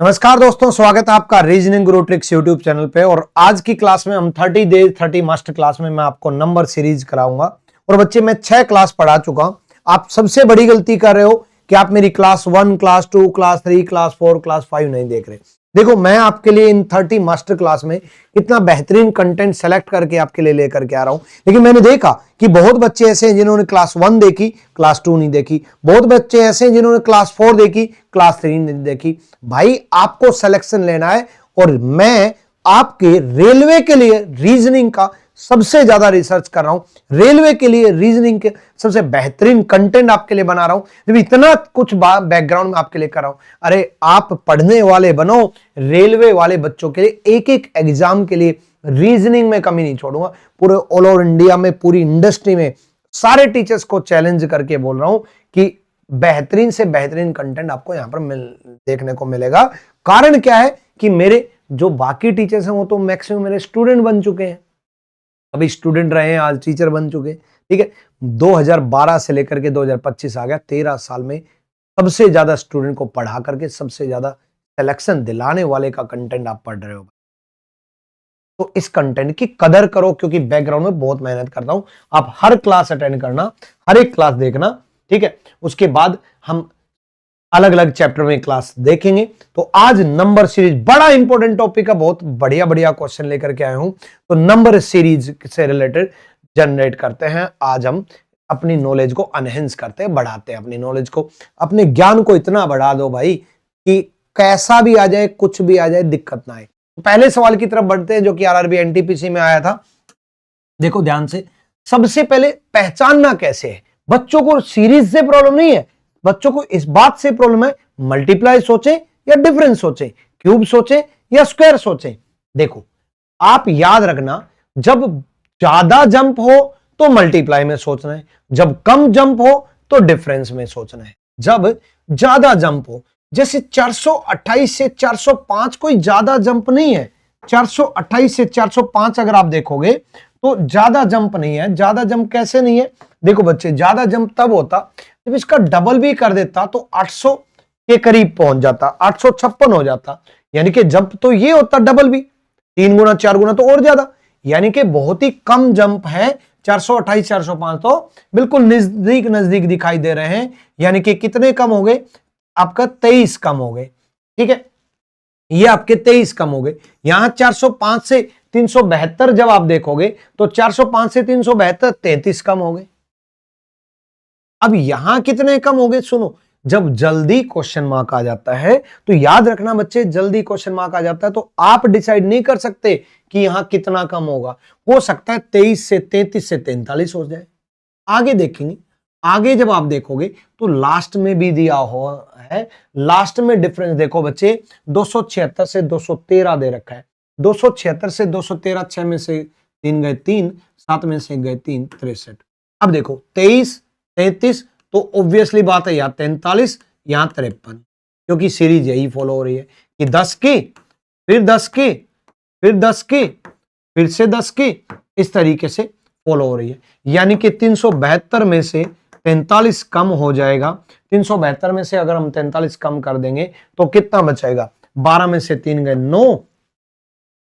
नमस्कार दोस्तों, स्वागत है आपका रीजनिंग गुरु ट्रिक्स यूट्यूब चैनल पे। और आज की क्लास में हम 30 डेज 30 मास्टर क्लास में मैं आपको नंबर सीरीज कराऊंगा। और बच्चे मैं 6 क्लास पढ़ा चुका हूं। आप सबसे बड़ी गलती कर रहे हो कि आप मेरी class 1, class 2, class 3, class 4, class 5 नहीं देख रहे। देखो, मैं आपके लिए इन 30 मास्टर क्लास में इतना बेहतरीन कंटेंट सेलेक्ट करके आपके लिए लेकर के आ रहा हूं। लेकिन मैंने देखा कि बहुत बच्चे ऐसे हैं जिन्होंने क्लास 1 देखी, क्लास 2 नहीं देखी। बहुत बच्चे ऐसे हैं जिन्होंने क्लास 4 देखी, क्लास 3 नहीं देखी। भाई, आपको सिलेक्शन लेना है। और मैं आपके रेलवे के लिए रीजनिंग का सबसे ज्यादा रिसर्च कर रहा हूं। रेलवे के लिए रीजनिंग के सबसे बेहतरीन कंटेंट आपके लिए बना रहा हूं। जब इतना कुछ बैकग्राउंड में आपके लिए कर रहा हूं, अरे आप पढ़ने वाले बनो। रेलवे वाले बच्चों के लिए एक एक एग्जाम के लिए रीजनिंग में कमी नहीं छोड़ूंगा। पूरे ऑल ओवर इंडिया में, पूरी इंडस्ट्री में सारे टीचर्स को चैलेंज करके बोल रहा हूं कि बेहतरीन से बेहतरीन कंटेंट आपको यहां पर देखने को मिलेगा। कारण क्या है कि मेरे जो बाकी टीचर्स हैं वो तो मैक्सिमम मेरे स्टूडेंट बन चुके हैं। अभी स्टूडेंट रहे हैं, आज टीचर बन चुके हैं। ठीक है, 2012 से लेकर के 2025 आ गया। 13 साल में सबसे ज्यादा स्टूडेंट को पढ़ा करके सबसे ज्यादा सिलेक्शन दिलाने वाले का कंटेंट आप पढ़ रहे हो। तो इस कंटेंट की कदर करो, क्योंकि बैकग्राउंड में बहुत मेहनत करता हूं। आप हर क्लास अटेंड करना, हर एक क्लास देखना। ठीक है, उसके बाद हम अलग अलग चैप्टर में क्लास देखेंगे। तो आज नंबर सीरीज बड़ा इंपॉर्टेंट टॉपिक है, बहुत बढ़िया बढ़िया क्वेश्चन लेकर के आया हूं। तो नंबर सीरीज से रिलेटेड जनरेट करते हैं। आज हम अपनी नॉलेज को अनहेंस करते हैं, बढ़ाते हैं अपनी नॉलेज को, अपने ज्ञान को इतना बढ़ा दो भाई कि कैसा भी आ जाए, कुछ भी आ जाए, दिक्कत ना आए। पहले सवाल की तरफ बढ़ते हैं, जो कि आरआरबी एनटीपीसी में आया था। देखो ध्यान से, सबसे पहले पहचानना कैसे है। बच्चों को सीरीज से प्रॉब्लम नहीं है, बच्चों को इस बात से प्रॉब्लम है, मल्टीप्लाई सोचे या डिफरेंस सोचे, क्यूब सोचे या स्क्वायर सोचे। देखो, आप याद रखना, जब ज्यादा जंप हो तो मल्टीप्लाई में सोचना है, जब कम जंप हो तो डिफरेंस में सोचना है। जब ज्यादा जंप हो, जैसे 428 से 405 कोई ज्यादा जंप नहीं है। 428 से 405 अगर आप देखोगे तो ज्यादा जंप नहीं है। ज्यादा जंप कैसे नहीं है? देखो बच्चे, ज्यादा जंप तब होता जब इसका डबल भी कर देता तो 800 के करीब पहुंच जाता, 856 हो जाता। यानी कि जंप तो ये होता डबल भी, 3 गुना 4 गुना तो और ज्यादा। यानी कि बहुत ही कम जंप है। 428 405 तो बिल्कुल नजदीक नजदीक दिखाई दे रहे हैं। यानी कि कितने कम हो गए? आपका 23 कम हो गए। ठीक है, ये आपके 23 कम हो गए। यहां 405 से 372 जब आप देखोगे तो 405 से 372 33 कम हो गए। अब यहां कितने कम हो गए? सुनो, जब जल्दी क्वेश्चन मार्क आ जाता है तो याद रखना बच्चे, जल्दी क्वेश्चन मार्क आ जाता है तो आप डिसाइड नहीं कर सकते कि यहां कितना कम होगा। हो सकता है 23 से 33 से 43 हो जाए। आगे देखेंगे, आगे जब आप देखोगे तो लास्ट में भी दिया हुआ है। लास्ट में डिफरेंस देखो बच्चे, 276 से 213 दे रखा है। 276 से 213, 6 में से 3 गए 3, 7 में से गए 3, 63। अब देखो 23 33, तो ऑब्वियसली बात है यहाँ 43, यहाँ 53, क्योंकि सीरीज यही फॉलो हो रही है कि 10 की, फिर 10 की, फिर 10 की, फिर से 10 की, इस तरीके से फॉलो हो रही है। यानी कि 372 में से 43 कम हो जाएगा। 372 में से अगर हम 43 कम कर देंगे तो कितना बचेगा? 12 में से 3 गए 9।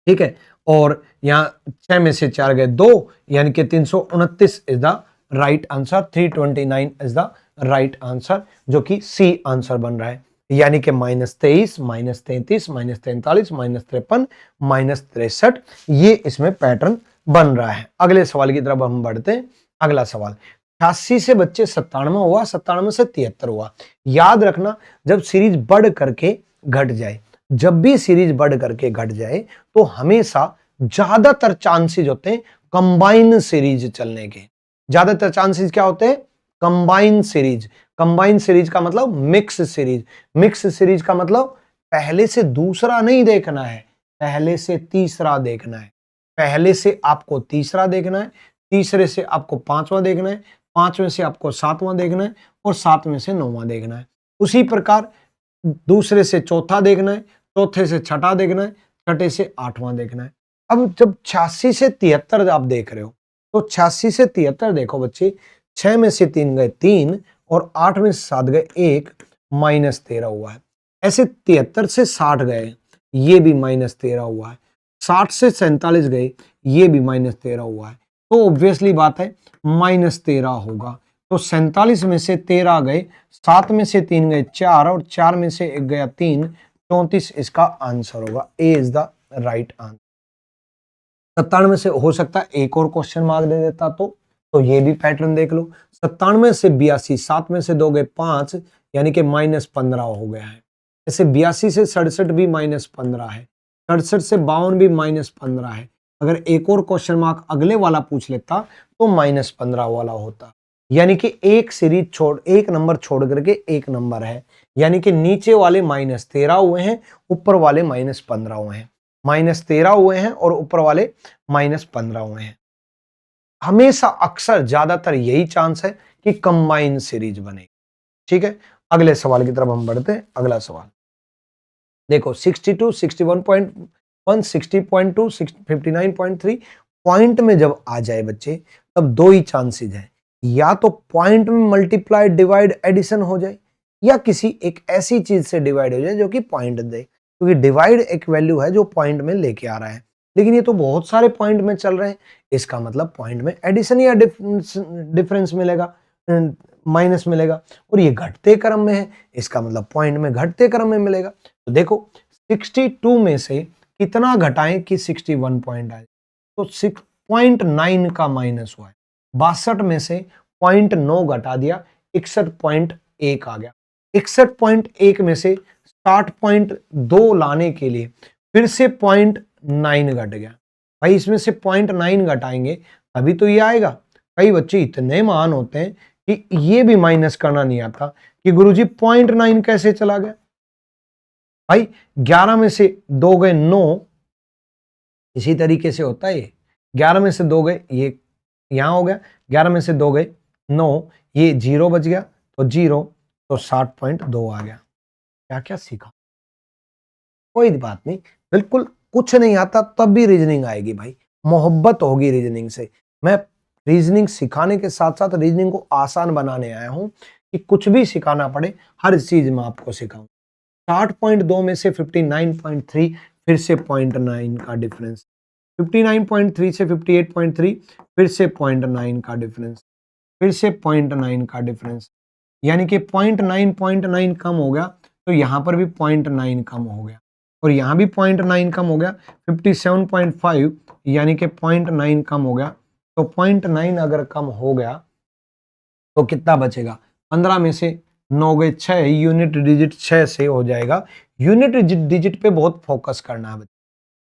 ठीक है, और यहां 6 में से 4 गए 2, यानी कि 329 is the right answer. 329 is the right answer, जो कि सी आंसर बन रहा है। यानी कि -23, -33, -43, -53, -63, ये इसमें पैटर्न बन रहा है। अगले सवाल की तरफ हम बढ़ते हैं। अगला सवाल, 88 से बच्चे 97 हुआ, 97 से 73 हुआ। याद रखना, जब सीरीज बढ़ करके घट जाए, जब भी सीरीज बढ़ करके घट जाए तो हमेशा ज्यादातर चांसेस होते हैं कंबाइन सीरीज चलने के। ज्यादातर चांसेस क्या होते हैं? Combine series. कंबाइन सीरीज का मतलब मिक्स सीरीज। मिक्स सीरीज का मतलब पहले से दूसरा नहीं देखना है, पहले से तीसरा देखना है। पहले से आपको तीसरा देखना है, तीसरे से आपको पांचवा देखना है, पांचवें से आपको सातवां देखना है, और सातवें से नौवां देखना है। उसी प्रकार दूसरे से चौथा देखना है, चौथे से छठा देखना है, छठे से आठवां देखना है। अब जब 86 से 73 आप देख रहे हो तो 86 से 73 देखो बच्चे, 6 में से 3 गए 3, और 8 में से 7 गए 1, -13 हुआ है। ऐसे 73 से 60 गए, ये भी -13 हुआ है। 60 से 47 गए, ये भी -13 हुआ है। तो ऑब्वियसली बात है -13 होगा। तो 47 में से 13 गए, 7 में से 3 गए 4 और 4 में से 1 गया 3, 34 इसका आंसर होगा। ए इज द राइट आंसर। 97 से हो सकता है एक और क्वेश्चन मार्क दे देता तो ये भी पैटर्न देख लो। 97 से 82, 7 में से 2 गए 5, यानी कि -15 हो गया है। ऐसे 82 से 67 भी -15 है, 67 से 52 भी -15 है। अगर एक और क्वेश्चन मार्क अगले वाला पूछ लेता तो -15 वाला होता। यानी कि एक सीरीज छोड़, एक नंबर छोड़ करके एक नंबर है, यानी कि नीचे वाले -13 हुए हैं, ऊपर वाले -15 हुए हैं। -13 हुए हैं और ऊपर वाले -15 हुए हैं। हमेशा अक्सर ज्यादातर यही चांस है कि कंबाइन सीरीज बनेगी। ठीक है, अगले सवाल की तरफ हम बढ़ते हैं। अगला सवाल देखो, 62, 61.1, 60.2, 59.3 पॉइंट में जब आ जाए बच्चे, तब दो ही चांसेस हैं, या तो पॉइंट में मल्टीप्लाई डिवाइड एडिशन हो जाए, या किसी एक ऐसी चीज से डिवाइड हो जाए जो कि पॉइंट दे, क्योंकि डिवाइड एक वैल्यू है जो पॉइंट में लेके आ रहा है। लेकिन ये तो बहुत सारे पॉइंट में चल रहे हैं, इसका मतलब पॉइंट में एडिशन या डिफरेंस मिलेगा, माइनस मिलेगा, और ये घटते क्रम में है, इसका मतलब पॉइंट में घटते क्रम में मिलेगा। तो देखो 62 में से कितना घटाएं कि 61 पॉइंट आए, तो 6.9 का माइनस हुआ है। 62 में से 0.9 घटा दिया, 61.1 आ गया। 61.1 में से 60.2 लाने के लिए फिर से 0.9 घट गया। भाई इसमें से 0.9 घटाएंगे तभी तो ये आएगा। कई बच्चे इतने महान होते हैं कि ये भी माइनस करना नहीं आता कि गुरुजी 0.9 कैसे चला गया। भाई 11 में से 2 गए 9, इसी तरीके से होता है ये। 11 में से 2 गए, ये यहां हो गया, 11 में से 2 गए 9, ये 0 बच गया, तो 0, तो 60.2 आ गया। क्या क्या सीखा, कोई बात नहीं, बिल्कुल कुछ नहीं आता तब भी रीजनिंग आएगी भाई, मोहब्बत होगी रीजनिंग से। मैं रीजनिंग सिखाने के साथ साथ रीजनिंग को आसान बनाने आया हूं कि कुछ भी सिखाना पड़े, हर चीज में आपको सिखाऊं। 60.2 में से 59.3, फिर से 0.9 का डिफरेंस। 59.3 से 58.3, फिर से 0.9 का डिफरेंस, फिर से 0.9 का डिफरेंस, यानी कि 0.9 कम हो गया, तो यहां पर भी 0.9 कम हो गया, और यहां भी 0.9 कम हो गया। 57.5 यानी कि 0.9 कम हो गया, तो 0.9 अगर कम हो गया तो कितना बचेगा? 15 में से 9 गए 6, यूनिट डिजिट 6 से हो जाएगा। यूनिट डिजिट पे बहुत फोकस करना है,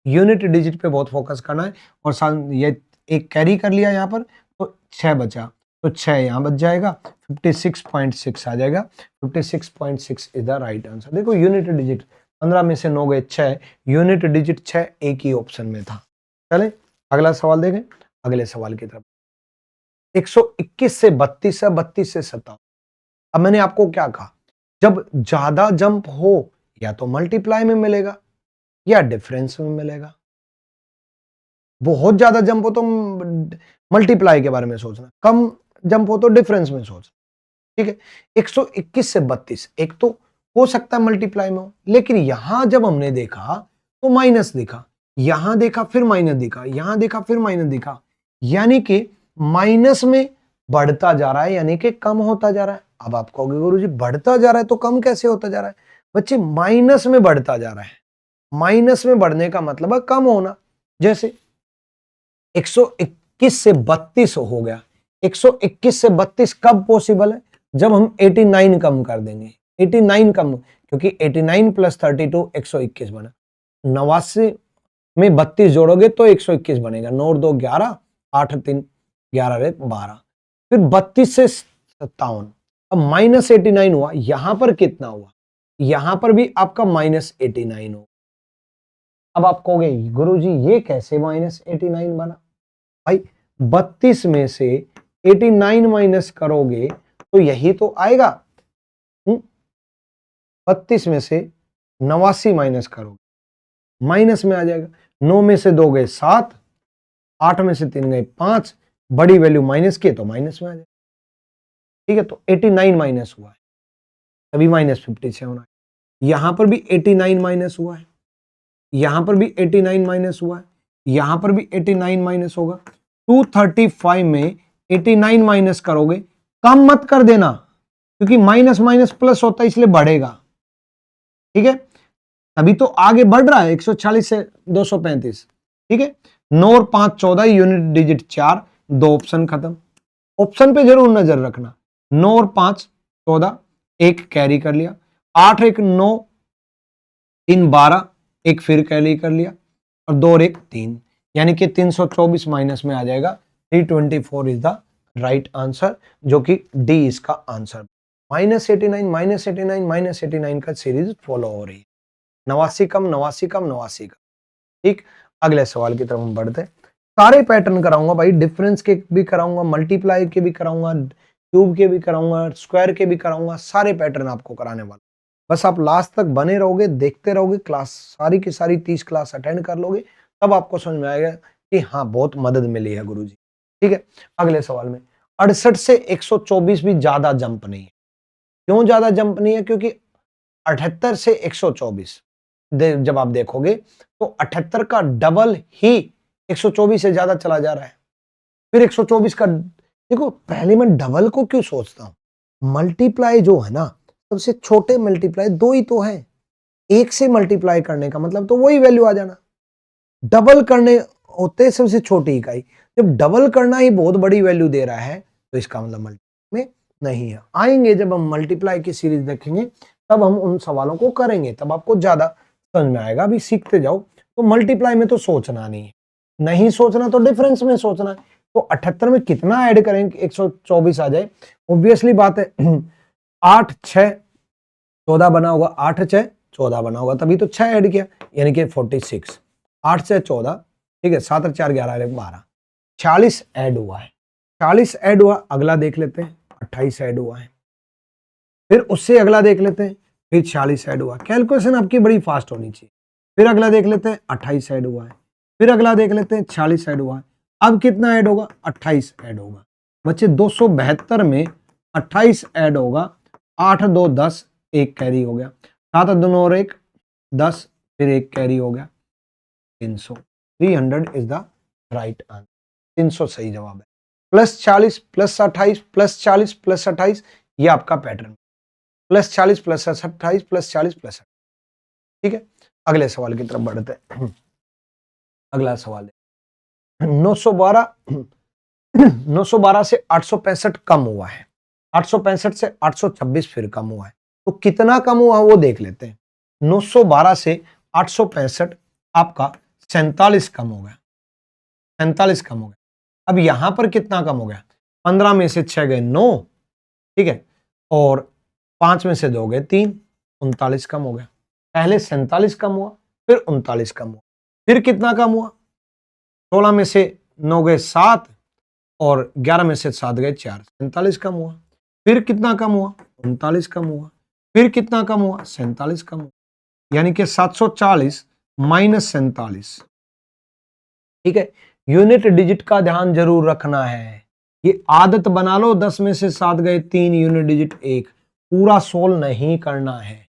यूनिट डिजिट पे बहुत फोकस करना है। और साथ ये एक कैरी कर लिया यहाँ पर, तो 6 बचा, तो 6 यहाँ बच जाएगा, 56.6 आ जाएगा। 56.6 इज द राइट आंसर। देखो यूनिट डिजिट 15 में से 9 गए 6, यूनिट डिजिट 6 एक ही ऑप्शन में था। चले अगला सवाल देखें, अगले सवाल की तरफ। 121 से 32 है, 32 से 57। अब मैंने आपको क्या कहा, जब ज्यादा जंप हो या तो मल्टीप्लाई में मिलेगा या डिफरेंस में मिलेगा। बहुत ज्यादा जंप हो तो मल्टीप्लाई के बारे में सोचना, कम जंप हो तो डिफरेंस में सोचना। ठीक है, 121 से 32 एक तो हो सकता है मल्टीप्लाई में हो, लेकिन यहां जब हमने देखा तो माइनस दिखा, यहां देखा फिर माइनस दिखा, यहां देखा फिर माइनस दिखा, यानी कि माइनस में बढ़ता जा रहा है, यानी कि कम होता जा रहा है। अब आप कहोगे गुरुजी बढ़ता जा रहा है तो कम कैसे होता जा रहा है? बच्चे माइनस में बढ़ता जा रहा है, माइनस में बढ़ने का मतलब है कम होना। जैसे 121 से 32 हो गया, 121 से 32 कब पॉसिबल है? जब हम 89 कम कर देंगे, 89 कम, क्योंकि 89 प्लस 32 121 बना, 89 में 32 जोड़ोगे तो 121 बनेगा। 9 और 2 11, 8 3 11 रे 12, फिर 32 से 57, अब -89 हुआ, यहां पर कितना हुआ? यहां पर भी आपका -89 हो। अब आप कहोगे गुरुजी ये कैसे -89 बना? भाई 32 में से 89 माइनस करोगे तो यही तो आएगा। 32 में से 89 माइनस करोगे, माइनस में आ जाएगा। 9 में से 2 गए 7, 8 में से 3 गए 5, बड़ी वैल्यू माइनस की तो माइनस में आ जाएगा। ठीक है, तो 89 माइनस हुआ है, तभी -57 होना है। यहां पर भी 89 माइनस हुआ है, यहां पर भी 89 माइनस हुआ है, यहां पर भी 89 माइनस होगा। 235 में 89 माइनस करोगे, कम मत कर देना क्योंकि माइनस माइनस प्लस होता है इसलिए बढ़ेगा, ठीक है। अभी तो आगे बढ़ रहा है 140 से 235, ठीक है। 9 और 5 14, यूनिट डिजिट 4, 2 ऑप्शन खत्म। ऑप्शन पे जरूर नजर रखना। 9 और 5 14, एक कैरी कर लिया, 8 एक 9, 3 12, एक फिर कैरी कर लिया और 2 और 1 3, यानी कि 324 माइनस में आ जाएगा। 324 इज द राइट आंसर, जो कि डी इसका आंसर। -89 -89 -89 का सीरीज फॉलो हो रही है। 89 कम 89 कम 89 कम, ठीक। अगले सवाल की तरफ हम बढ़ते हैं। सारे पैटर्न कराऊंगा भाई, डिफरेंस के भी कराऊंगा, मल्टीप्लाई के भी कराऊंगा, क्यूब के भी कराऊंगा, स्क्वायर के भी कराऊंगा, सारे पैटर्न आपको कराने वाला। बस आप लास्ट तक बने रहोगे, देखते रहोगे, क्लास सारी की सारी 30 क्लास अटेंड कर लोगे, तब आपको समझ में आएगा कि हाँ बहुत मदद मिली है गुरुजी, ठीक है। अगले सवाल में 68 से 124 भी ज्यादा जंप नहीं है। क्यों ज्यादा जंप नहीं है? क्योंकि 78 से 124 जब आप देखोगे तो 78 का डबल ही 124 से ज्यादा चला जा रहा है। फिर 124 का देखो, पहले मैं डबल को क्यों सोचता हूं, मल्टीप्लाई जो है ना, सबसे छोटे मल्टीप्लाई दो ही तो है, एक से मल्टीप्लाई करने का मतलब तो वही वैल्यू आ जाना। डबल करने होते सबसे छोटी इकाई, जब डबल करना ही बहुत बड़ी वैल्यू दे रहा है तो इसका मतलब मल्टीप्लाई में नहीं है। आएंगे जब हम मल्टीप्लाई की सीरीज देखेंगे तब हम उन सवालों को करेंगे, तब आपको ज्यादा समझ में आएगा। अभी सीखते जाओ। तो मल्टीप्लाई में तो सोचना नहीं है, नहीं सोचना तो डिफरेंस में सोचना है। तो 78 में कितना ऐड करेंगे 124 आ जाए? ऑब्वियसली बात है 8 6 14 बना होगा, 8 6 14 बना होगा, तभी तो 6 ऐड किया यानी कि 46। 8 से 14, ठीक है, 7 और 4 11 12, 40 ऐड हुआ है। 40 ऐड हुआ, अगला देख लेते हैं, 28 ऐड हुआ है। फिर उससे अगला देख लेते हैं, फिर 40 ऐड हुआ। कैलकुलेशन आपकी बड़ी फास्ट होनी चाहिए। फिर अगला देख लेते हैं, 28 ऐड हुआ है। फिर अगला देख लेते हैं, 40 ऐड हुआ है। अब कितना ऐड होगा? 28 ऐड होगा। बच्चे 272 में 28 ऐड होगा, 8 2 10, एक कैरी हो गया, 7 2 और 1 10, फिर एक कैरी हो गया, 300। 300 इज द राइट आंसर। 300 सही जवाब है। +40 +28 +40 +28, ये आपका पैटर्न। +40 +28 +40 +28, ठीक है। अगले सवाल की तरफ बढ़ते हैं। अगला सवाल है 912 से 865 कम हुआ है। 865 से 826 फिर कम हुआ है, तो कितना कम हुआ वो देख लेते हैं। 912 से 865 आपका 47 कम हो गया, 47 कम हो गया। अब यहां पर कितना कम हो गया? 15 में से 6 गए 9, ठीक है, और 5 में से 2 गए 3, 39 कम हो गया। पहले 47 कम हुआ, फिर 39 कम हुआ, फिर कितना कम हुआ? 16 में से 9 गए 7 और 11 में से 7 गए 4, 47 कम हुआ। फिर कितना कम हुआ? 39 कम हुआ। फिर कितना कम हुआ? 47 कम हुआ, यानी कि 740 माइनस 47, ठीक है। यूनिट डिजिट का ध्यान जरूर रखना है, ये आदत बना लो। 10 में से 7 गए 3, यूनिट डिजिट 1, पूरा सोल्व नहीं करना है,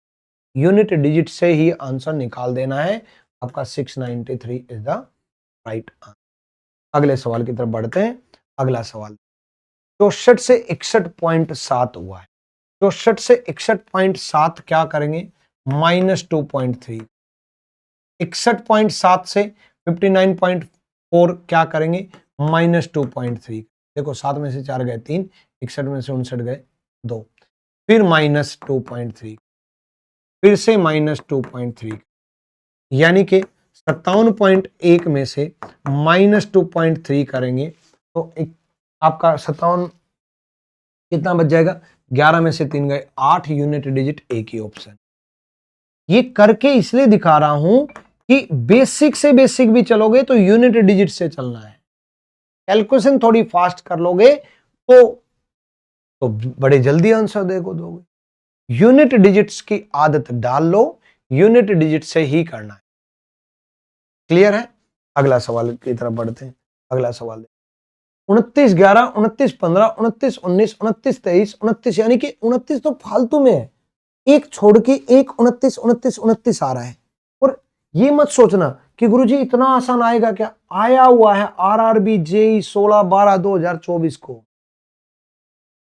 यूनिट डिजिट से ही आंसर निकाल देना है। आपका 693 इज द राइट आंसर। अगले सवाल की तरफ बढ़ते हैं। अगला सवाल 64 से 61.7 हुआ है। 64 से 61.7 क्या करेंगे? -2.3। 61.7 से 59.4 क्या करेंगे? -2.3। देखो 7 में से 4 गए 3, 61 में से 59 गए 2, फिर -2.3, फिर से -2.3, यानी कि 57.1 में से -2.3 करेंगे तो आपका 57 कितना बच जाएगा? 11 में से 3 गए 8, यूनिट डिजिट एक ही ऑप्शन। ये करके इसलिए दिखा रहा हूं कि बेसिक से बेसिक भी चलोगे तो यूनिट डिजिट से चलना है। कैलकुलेशन थोड़ी फास्ट कर लोगे तो बड़े जल्दी आंसर दोगे। यूनिट डिजिट्स की आदत डाल लो, यूनिट डिजिट से ही करना है। क्लियर है? अगला सवाल की तरफ बढ़ते हैं। अगला सवाल 29 11 29 15 29 19 29 23 29, यानी कि 29 तो फालतू में है, एक छोड़ के एक 29 29 29 आ रहा है। और ये मत सोचना कि गुरुजी इतना आसान आएगा क्या, आया हुआ है आरआरबी जेई 16/12/2024 को।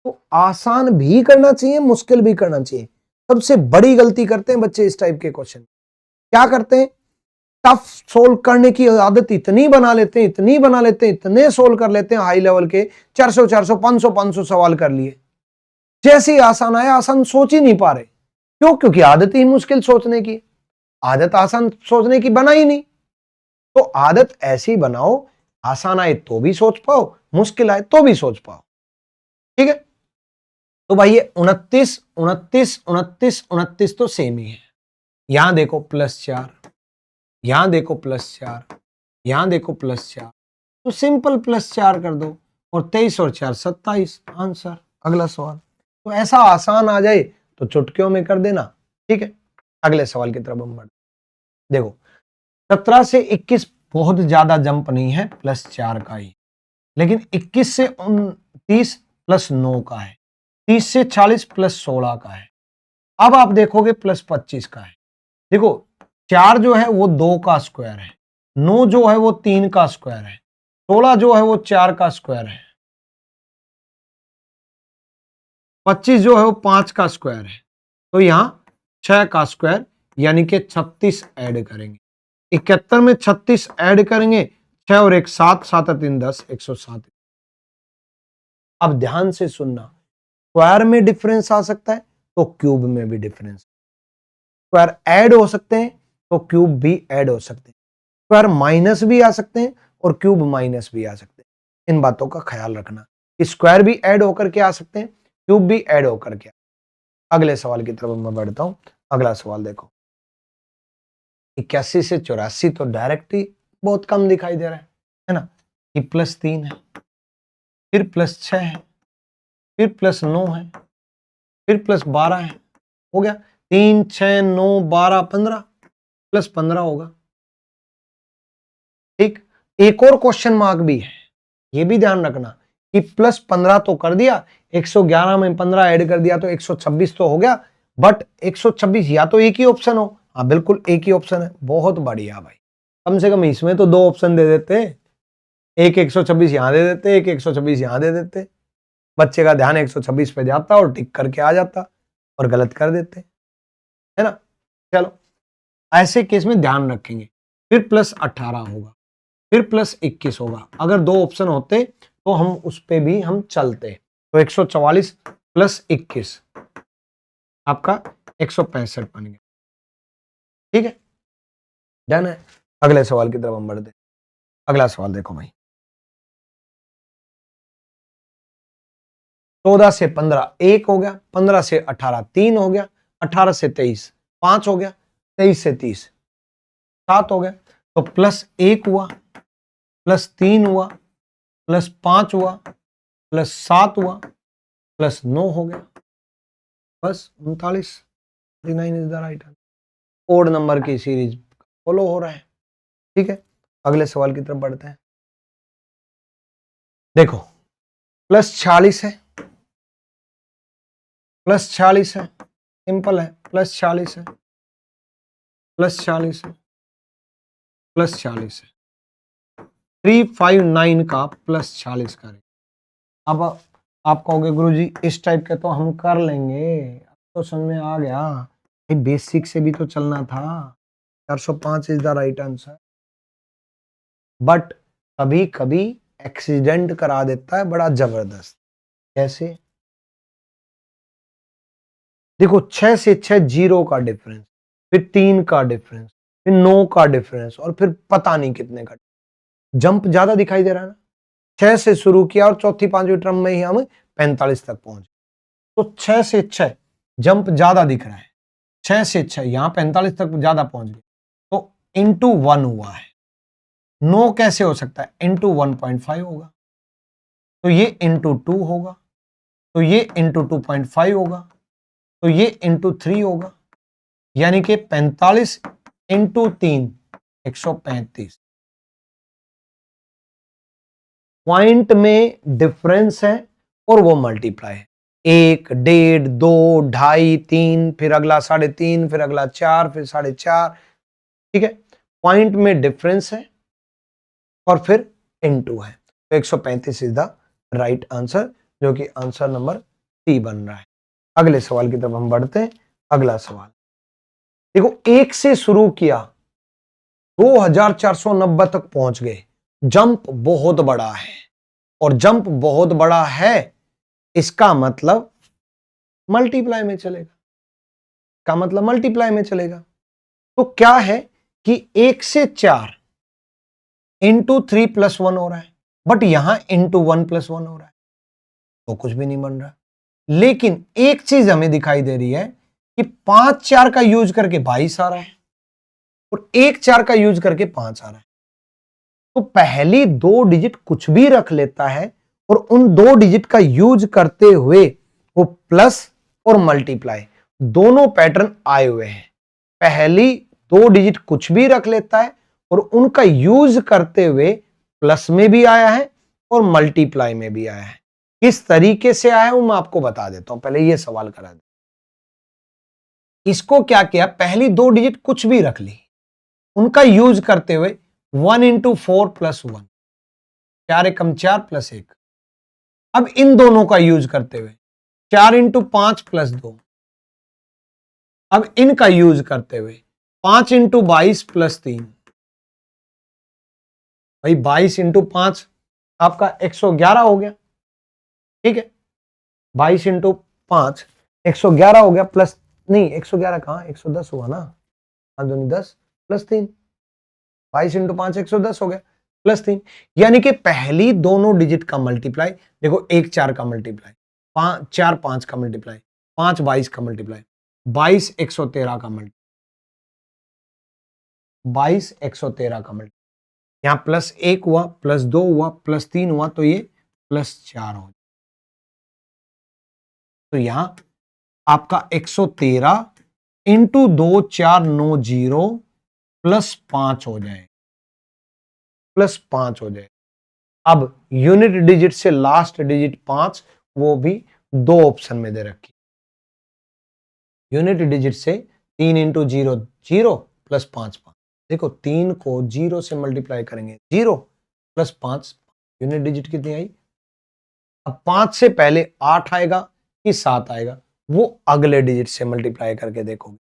तो आसान भी करना चाहिए, मुश्किल भी करना चाहिए। सबसे बड़ी गलती करते हैं बच्चे इस टाइप के क्वेश्चन। क्या करते हैं, टफ सोल्व करने की आदत इतनी बना लेते हैं, इतनी बना लेते हैं, इतने सोल्व कर लेते हैं हाई लेवल के 400 400 500 500 सवाल कर लिए। जैसे ही आसान आया, आसान सोच ही नहीं पा रहे। क्यों? क्योंकि आदत ही मुश्किल सोचने की, आदत आसान सोचने की बना ही नहीं। तो आदत ऐसी बनाओ, आसान आए तो भी सोच पाओ, मुश्किल आए तो भी सोच पाओ। ठीक है, तो भाई ये 29 29 29 29 तो सेम ही है। यहां देखो +4, यहां देखो +4, यहां देखो +4, तो सिंपल +4 कर दो और 23 और 4 27, आंसर। अगला सवाल। तो ऐसा आसान आ जाए तो चुटकियों में कर देना। ठीक है, अगले सवाल की तरफ हम बढ़ते। देखो 17 से 21 बहुत ज्यादा जंप नहीं है, +4 का ही, लेकिन 21 से 29 +9 का है, 30 से 40 +16 का है। अब आप देखोगे +25 का है। देखो 4 जो है वो 2 का स्क्वायर है, 9 जो है वो 3 का स्क्वायर है, 16 जो है वो 4 का स्क्वायर है, 25 जो है वो 5 का स्क्वायर है। तो यहां 6 का स्क्वायर यानी कि 36 ऐड करेंगे। 71 में 36 ऐड करेंगे, 6 और 1 7, 7 और 3 10, 107। अब ध्यान से सुनना, स्क्वायर में डिफरेंस आ सकता है तो क्यूब में भी डिफरेंस, स्क्वायर ऐड हो सकते हैं तो क्यूब भी ऐड हो सकते हैं, स्क्वायर माइनस भी आ सकते हैं और क्यूब माइनस भी आ सकते हैं। इन बातों का ख्याल रखना कि स्क्वायर भी ऐड होकर के आ सकते हैं, क्यूब भी ऐड होकर के। अगले सवाल की तरफ मैं बढ़ता हूं। अगला सवाल देखो, 81 से 84 तो डायरेक्ट ही बहुत कम दिखाई दे रहा है ना, कि +3 है, फिर +6 है, फिर +9 है, फिर +12 है। हो गया 3 6 9 12 15, +15 होगा। ठीक, एक और क्वेश्चन मार्क भी है, ये भी ध्यान रखना कि +15 तो कर दिया, 111 में 15 ऐड कर दिया तो 126 तो हो गया, बट 126 या तो एक ही ऑप्शन हो। हाँ बिल्कुल एक ही ऑप्शन है, बहुत बढ़िया भाई। कम से कम इसमें तो 2 ऑप्शन दे देते, एक 126 यहां दे देते, एक 126 यहां दे देते, बच्चे का ध्यान 126 पे जाता और टिक करके आ जाता, और गलत कर देते, है ना। चलो ऐसे केस में ध्यान रखेंगे, फिर +18 होगा, फिर +21 होगा। अगर 2 ऑप्शन होते तो हम उस पे भी हम चलते। तो 144 +21 आपका 165 बन गया। ठीक है, डन है। अगले सवाल की तरफ हम बढ़ते। अगला सवाल देखो भाई, 14 से 15 1 हो गया, 15 से 18 3 हो गया, 18 से 23 5 हो गया, 23 से 30 7 हो गया। तो +1 हुआ, +3 हुआ, +5 हुआ, +7 हुआ, +9 हो गया, बस 39। 39 is the right answer. Odd number की सीरीज फॉलो हो रहा है। ठीक है, अगले सवाल की तरफ बढ़ते हैं। देखो +46 है, +46 है, सिंपल है, +46 है, +46 है, +46 है, 359 का +46 करें। अब आप कहोगे गुरुजी इस टाइप के तो हम कर लेंगे, अब तो समझ में आ गया, बेसिक से भी तो चलना था। 405 is the right answer. But कभी कभी एक्सीडेंट करा देता है बड़ा जबरदस्त। कैसे? देखो 6 से 6 0 का डिफरेंस, फिर 3 का डिफरेंस, फिर 9 का डिफरेंस, और फिर पता नहीं कितने का जंप ज्यादा दिखाई दे रहा है ना। 6 से शुरू किया और चौथी पांचवी टर्म में ही हम 45 तक पहुंचे। तो 6 से 6 जंप ज्यादा दिख रहा है, 6 से 6 यहां 45 तक ज्यादा पहुंच गए, तो इंटू 1 हुआ है। 9 कैसे हो सकता है? इंटू 1.5 होगा, तो ये इंटू 2 होगा, तो ये इंटू 2.5 होगा, तो ये इंटू 3 होगा, यानी कि 45 इंटू 3 135। पॉइंट में डिफरेंस है और वो मल्टीप्लाई है। 1, 1.5, 2, 2.5, 3, फिर अगला 3.5, फिर अगला 4, फिर 4.5, ठीक है। पॉइंट में डिफरेंस है और फिर इनटू है, तो 135 इज द राइट आंसर, जो कि आंसर नंबर सी बन रहा है। अगले सवाल की तरफ हम बढ़ते हैं। अगला सवाल देखो, 1 से शुरू किया, 2490 तक पहुंच गए। जंप बहुत बड़ा है, और जंप बहुत बड़ा है इसका मतलब मल्टीप्लाई में चलेगा, का मतलब मल्टीप्लाई में चलेगा। तो क्या है कि 1 से 4 इंटू 3 + 1 हो रहा है, बट यहां इंटू 1 + 1 हो रहा है, तो कुछ भी नहीं बन रहा। लेकिन एक चीज हमें दिखाई दे रही है कि 5 4 का यूज करके 22 आ रहा है, और 1 4 का यूज करके 5 आ रहा है। तो पहली 2 डिजिट कुछ भी रख लेता है, और उन 2 डिजिट का यूज करते हुए वो प्लस और मल्टीप्लाई दोनों पैटर्न आए हुए हैं। पहली 2 डिजिट कुछ भी रख लेता है, और उनका यूज करते हुए प्लस में भी आया है और मल्टीप्लाई में भी आया है। किस तरीके से आया है वो मैं आपको बता देता हूं, पहले ये सवाल करा दे। इसको क्या किया, पहली 2 डिजिट कुछ भी रख ली, उनका यूज करते हुए 1 × 4 + 1, 4 एकम 4 + 1। अब इन दोनों का यूज करते हुए 4 × 5 + 2। अब इनका यूज करते हुए 5 × 22 + 3। भाई 22 × 5 आपका 111 हो गया, ठीक है। 22 × 5 111 हो गया, प्लस नहीं 111 कहां, 110 हुआ ना, 5 दूनी 10 + 3, 22 × 5 110 हो गया, +3। यानी कि पहली दोनों डिजिट का मल्टीप्लाई, देखो 1 4 का मल्टीप्लाई, 5 4 5 का मल्टीप्लाई, 5 22 का मल्टीप्लाई, 22 113 का मल्टीप्लाई, 22 113 का मल्टीप्लाई, यहां +1 हुआ, +2 हुआ, +3 हुआ, तो ये +4 हो। तो यहां आपका 113 × 2 4 9 0 +5 हो जाए, +5 हो जाए। अब यूनिट डिजिट से लास्ट डिजिट 5, वो भी 2 ऑप्शन में दे रखी। यूनिट डिजिट से 3 × 0 0 +5 5। देखो 3 को 0 से मल्टीप्लाई करेंगे, 0 + 5, यूनिट डिजिट कितनी आई। अब 5 से पहले 8 आएगा कि 7 आएगा, वो अगले डिजिट से मल्टीप्लाई करके देखोगे।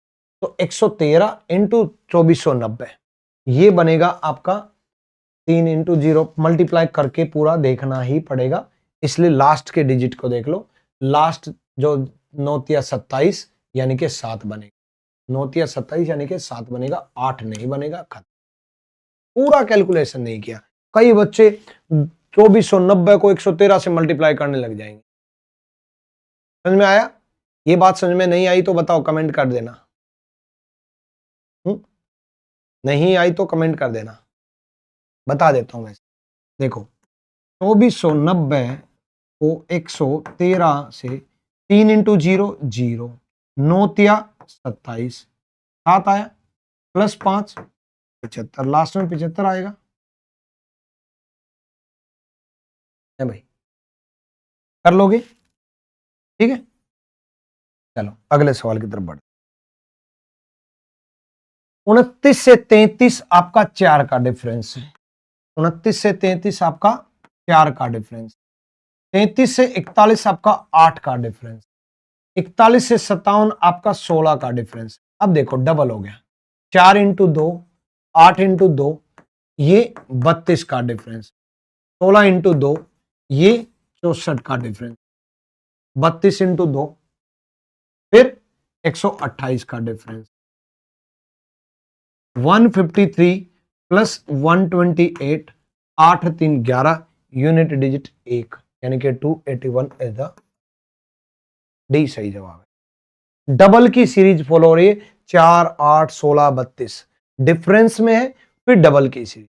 तो 113 × 2490 ये बनेगा आपका 3 × 0, मल्टीप्लाई करके पूरा देखना ही पड़ेगा, इसलिए लास्ट के डिजिट को देख लो। लास्ट जो 9 × 27 यानी कि 7 बनेगा, 9 × 27 यानी कि 7 बनेगा, 8 नहीं बनेगा। खत्म, पूरा कैलकुलेशन नहीं किया। कई बच्चे 2490 को 113 से मल्टीप्लाई करने लग जाएंगे। समझ में आया? ये बात समझ में नहीं आई तो बताओ, कमेंट कर देना। नहीं आई तो कमेंट कर देना, बता देता हूं। वैसे देखो 2490 को 113 से 3 × 0 0, 9 × 27, 7 आया, +5 75, लास्ट में 75 आएगा, है भाई, कर लोगे? ठीक है, चलो अगले सवाल की तरफ बढ़। 29 से 33 आपका 4 का डिफरेंस है। 29 से 33 आपका 4 का डिफरेंस, 33 से 41 आपका 8 का डिफरेंस, 41 से 57 आपका 16 का डिफरेंस। अब देखो डबल हो गया, 4 × 2 8 × 2 ये 32 का डिफरेंस, 16 × 2 ये 64 का डिफरेंस, 32 × 2 फिर 128 का डिफरेंस, 153 + 128, 8 3 11, यूनिट डिजिट 1 यानी कि 281 इज द डी सही जवाब है। डबल की सीरीज फॉलो हो रही है, 4 8 16 32 डिफरेंस में है, फिर डबल की सीरीज।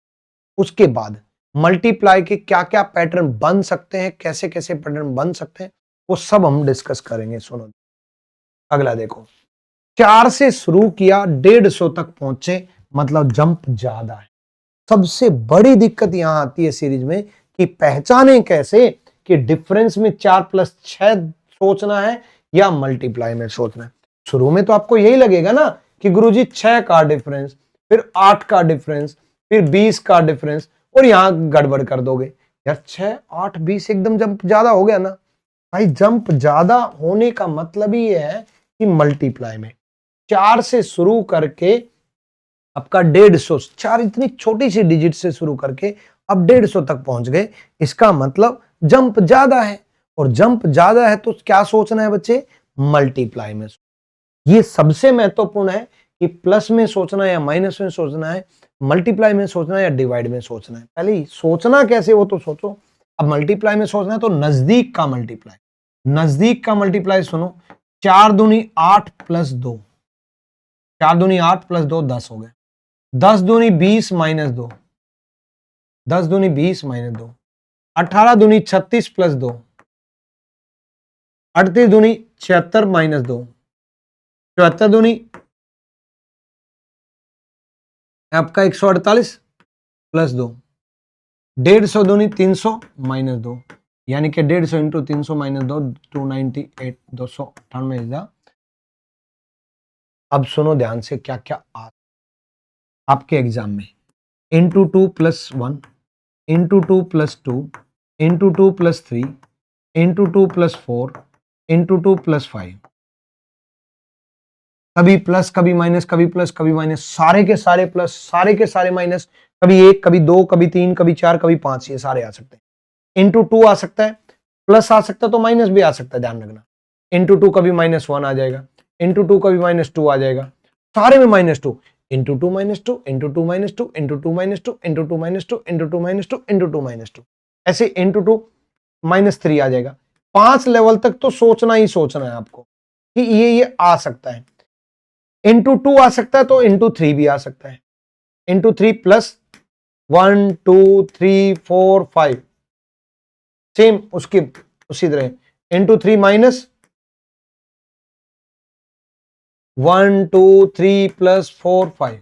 उसके बाद मल्टीप्लाई के क्या क्या पैटर्न बन सकते हैं, कैसे कैसे पैटर्न बन सकते हैं, वो सब हम डिस्कस करेंगे। सुनो अगला देखो, 4 से शुरू किया, 150 तक पहुंचे, मतलब जंप ज्यादा है। सबसे बड़ी दिक्कत यहां आती है सीरीज में कि पहचाने कैसे कि डिफरेंस में 4 + 6 सोचना है या मल्टीप्लाई में सोचना है। शुरू में तो आपको यही लगेगा ना कि गुरुजी 6 का डिफरेंस, फिर 8 का डिफरेंस, फिर 20 का डिफरेंस, और यहां गड़बड़ कर दोगे यार। 6 8 20 एकदम जंप ज्यादा हो गया ना भाई। जंप ज्यादा होने का मतलब ही है कि मल्टीप्लाई में 4 से शुरू करके आपका 150, 4 इतनी छोटी सी डिजिट से शुरू करके अब 150 तक पहुंच गए, इसका मतलब जंप ज्यादा है। और जंप ज्यादा है तो क्या सोचना है बच्चे? मल्टीप्लाई में। ये सबसे महत्वपूर्ण है कि प्लस में सोचना है या माइनस में सोचना है, मल्टीप्लाई में सोचना है या डिवाइड में सोचना है। पहले ही सोचना कैसे वो तो सोचो। अब मल्टीप्लाई में सोचना है तो नजदीक का मल्टीप्लाई, नजदीक का मल्टीप्लाई सुनो। 4 दूनी 8 प्लस 2, 4 दूनी 8 प्लस 2 10 हो गए। 10 दूनी 20 माइनस 2, 10 दूनी 20 माइनस 2। 18 दूनी 36 प्लस 2, 38 दूनी 76 माइनस 2, 74 दूनी आपका 148 प्लस 2, 150 दूनी 300 माइनस 2, यानी कि 150 इंटू 300 माइनस 2 298, 298। अब सुनो ध्यान से क्या क्या आपके एग्जाम में। Into 2 plus 1, into 2 plus 2, into 2 plus 3, into 2 plus 4, into 2 plus 5। कभी प्लस कभी माइनस, कभी प्लस कभी माइनस, सारे के सारे प्लस सारे के सारे माइनस, कभी 1 कभी 2 कभी 3 कभी 4 कभी 5, ये सारे आ सकते हैं। इंटू 2 आ सकता है, प्लस आ सकता है तो माइनस भी आ सकता है, ध्यान रखना। इंटू 2 कभी -1 आ जाएगा, इंटू 2 कभी -2 आ जाएगा, सारे में -2, into 2 -2, into 2 -2, into 2 -2, into 2 -2, into 2 -2, into 2 -2, ऐसे इंटू 2 -3 आ जाएगा। 5 लेवल तक तो सोचना ही सोचना है आपको कि ये आ सकता है। इंटू 2 आ सकता है तो इंटू 3 भी आ सकता है। इंटू 3 प्लस 1 2 3 4 5, सेम उसकी उसी तरह। इंटू 3 माइनस 1 2 3 प्लस 4 5,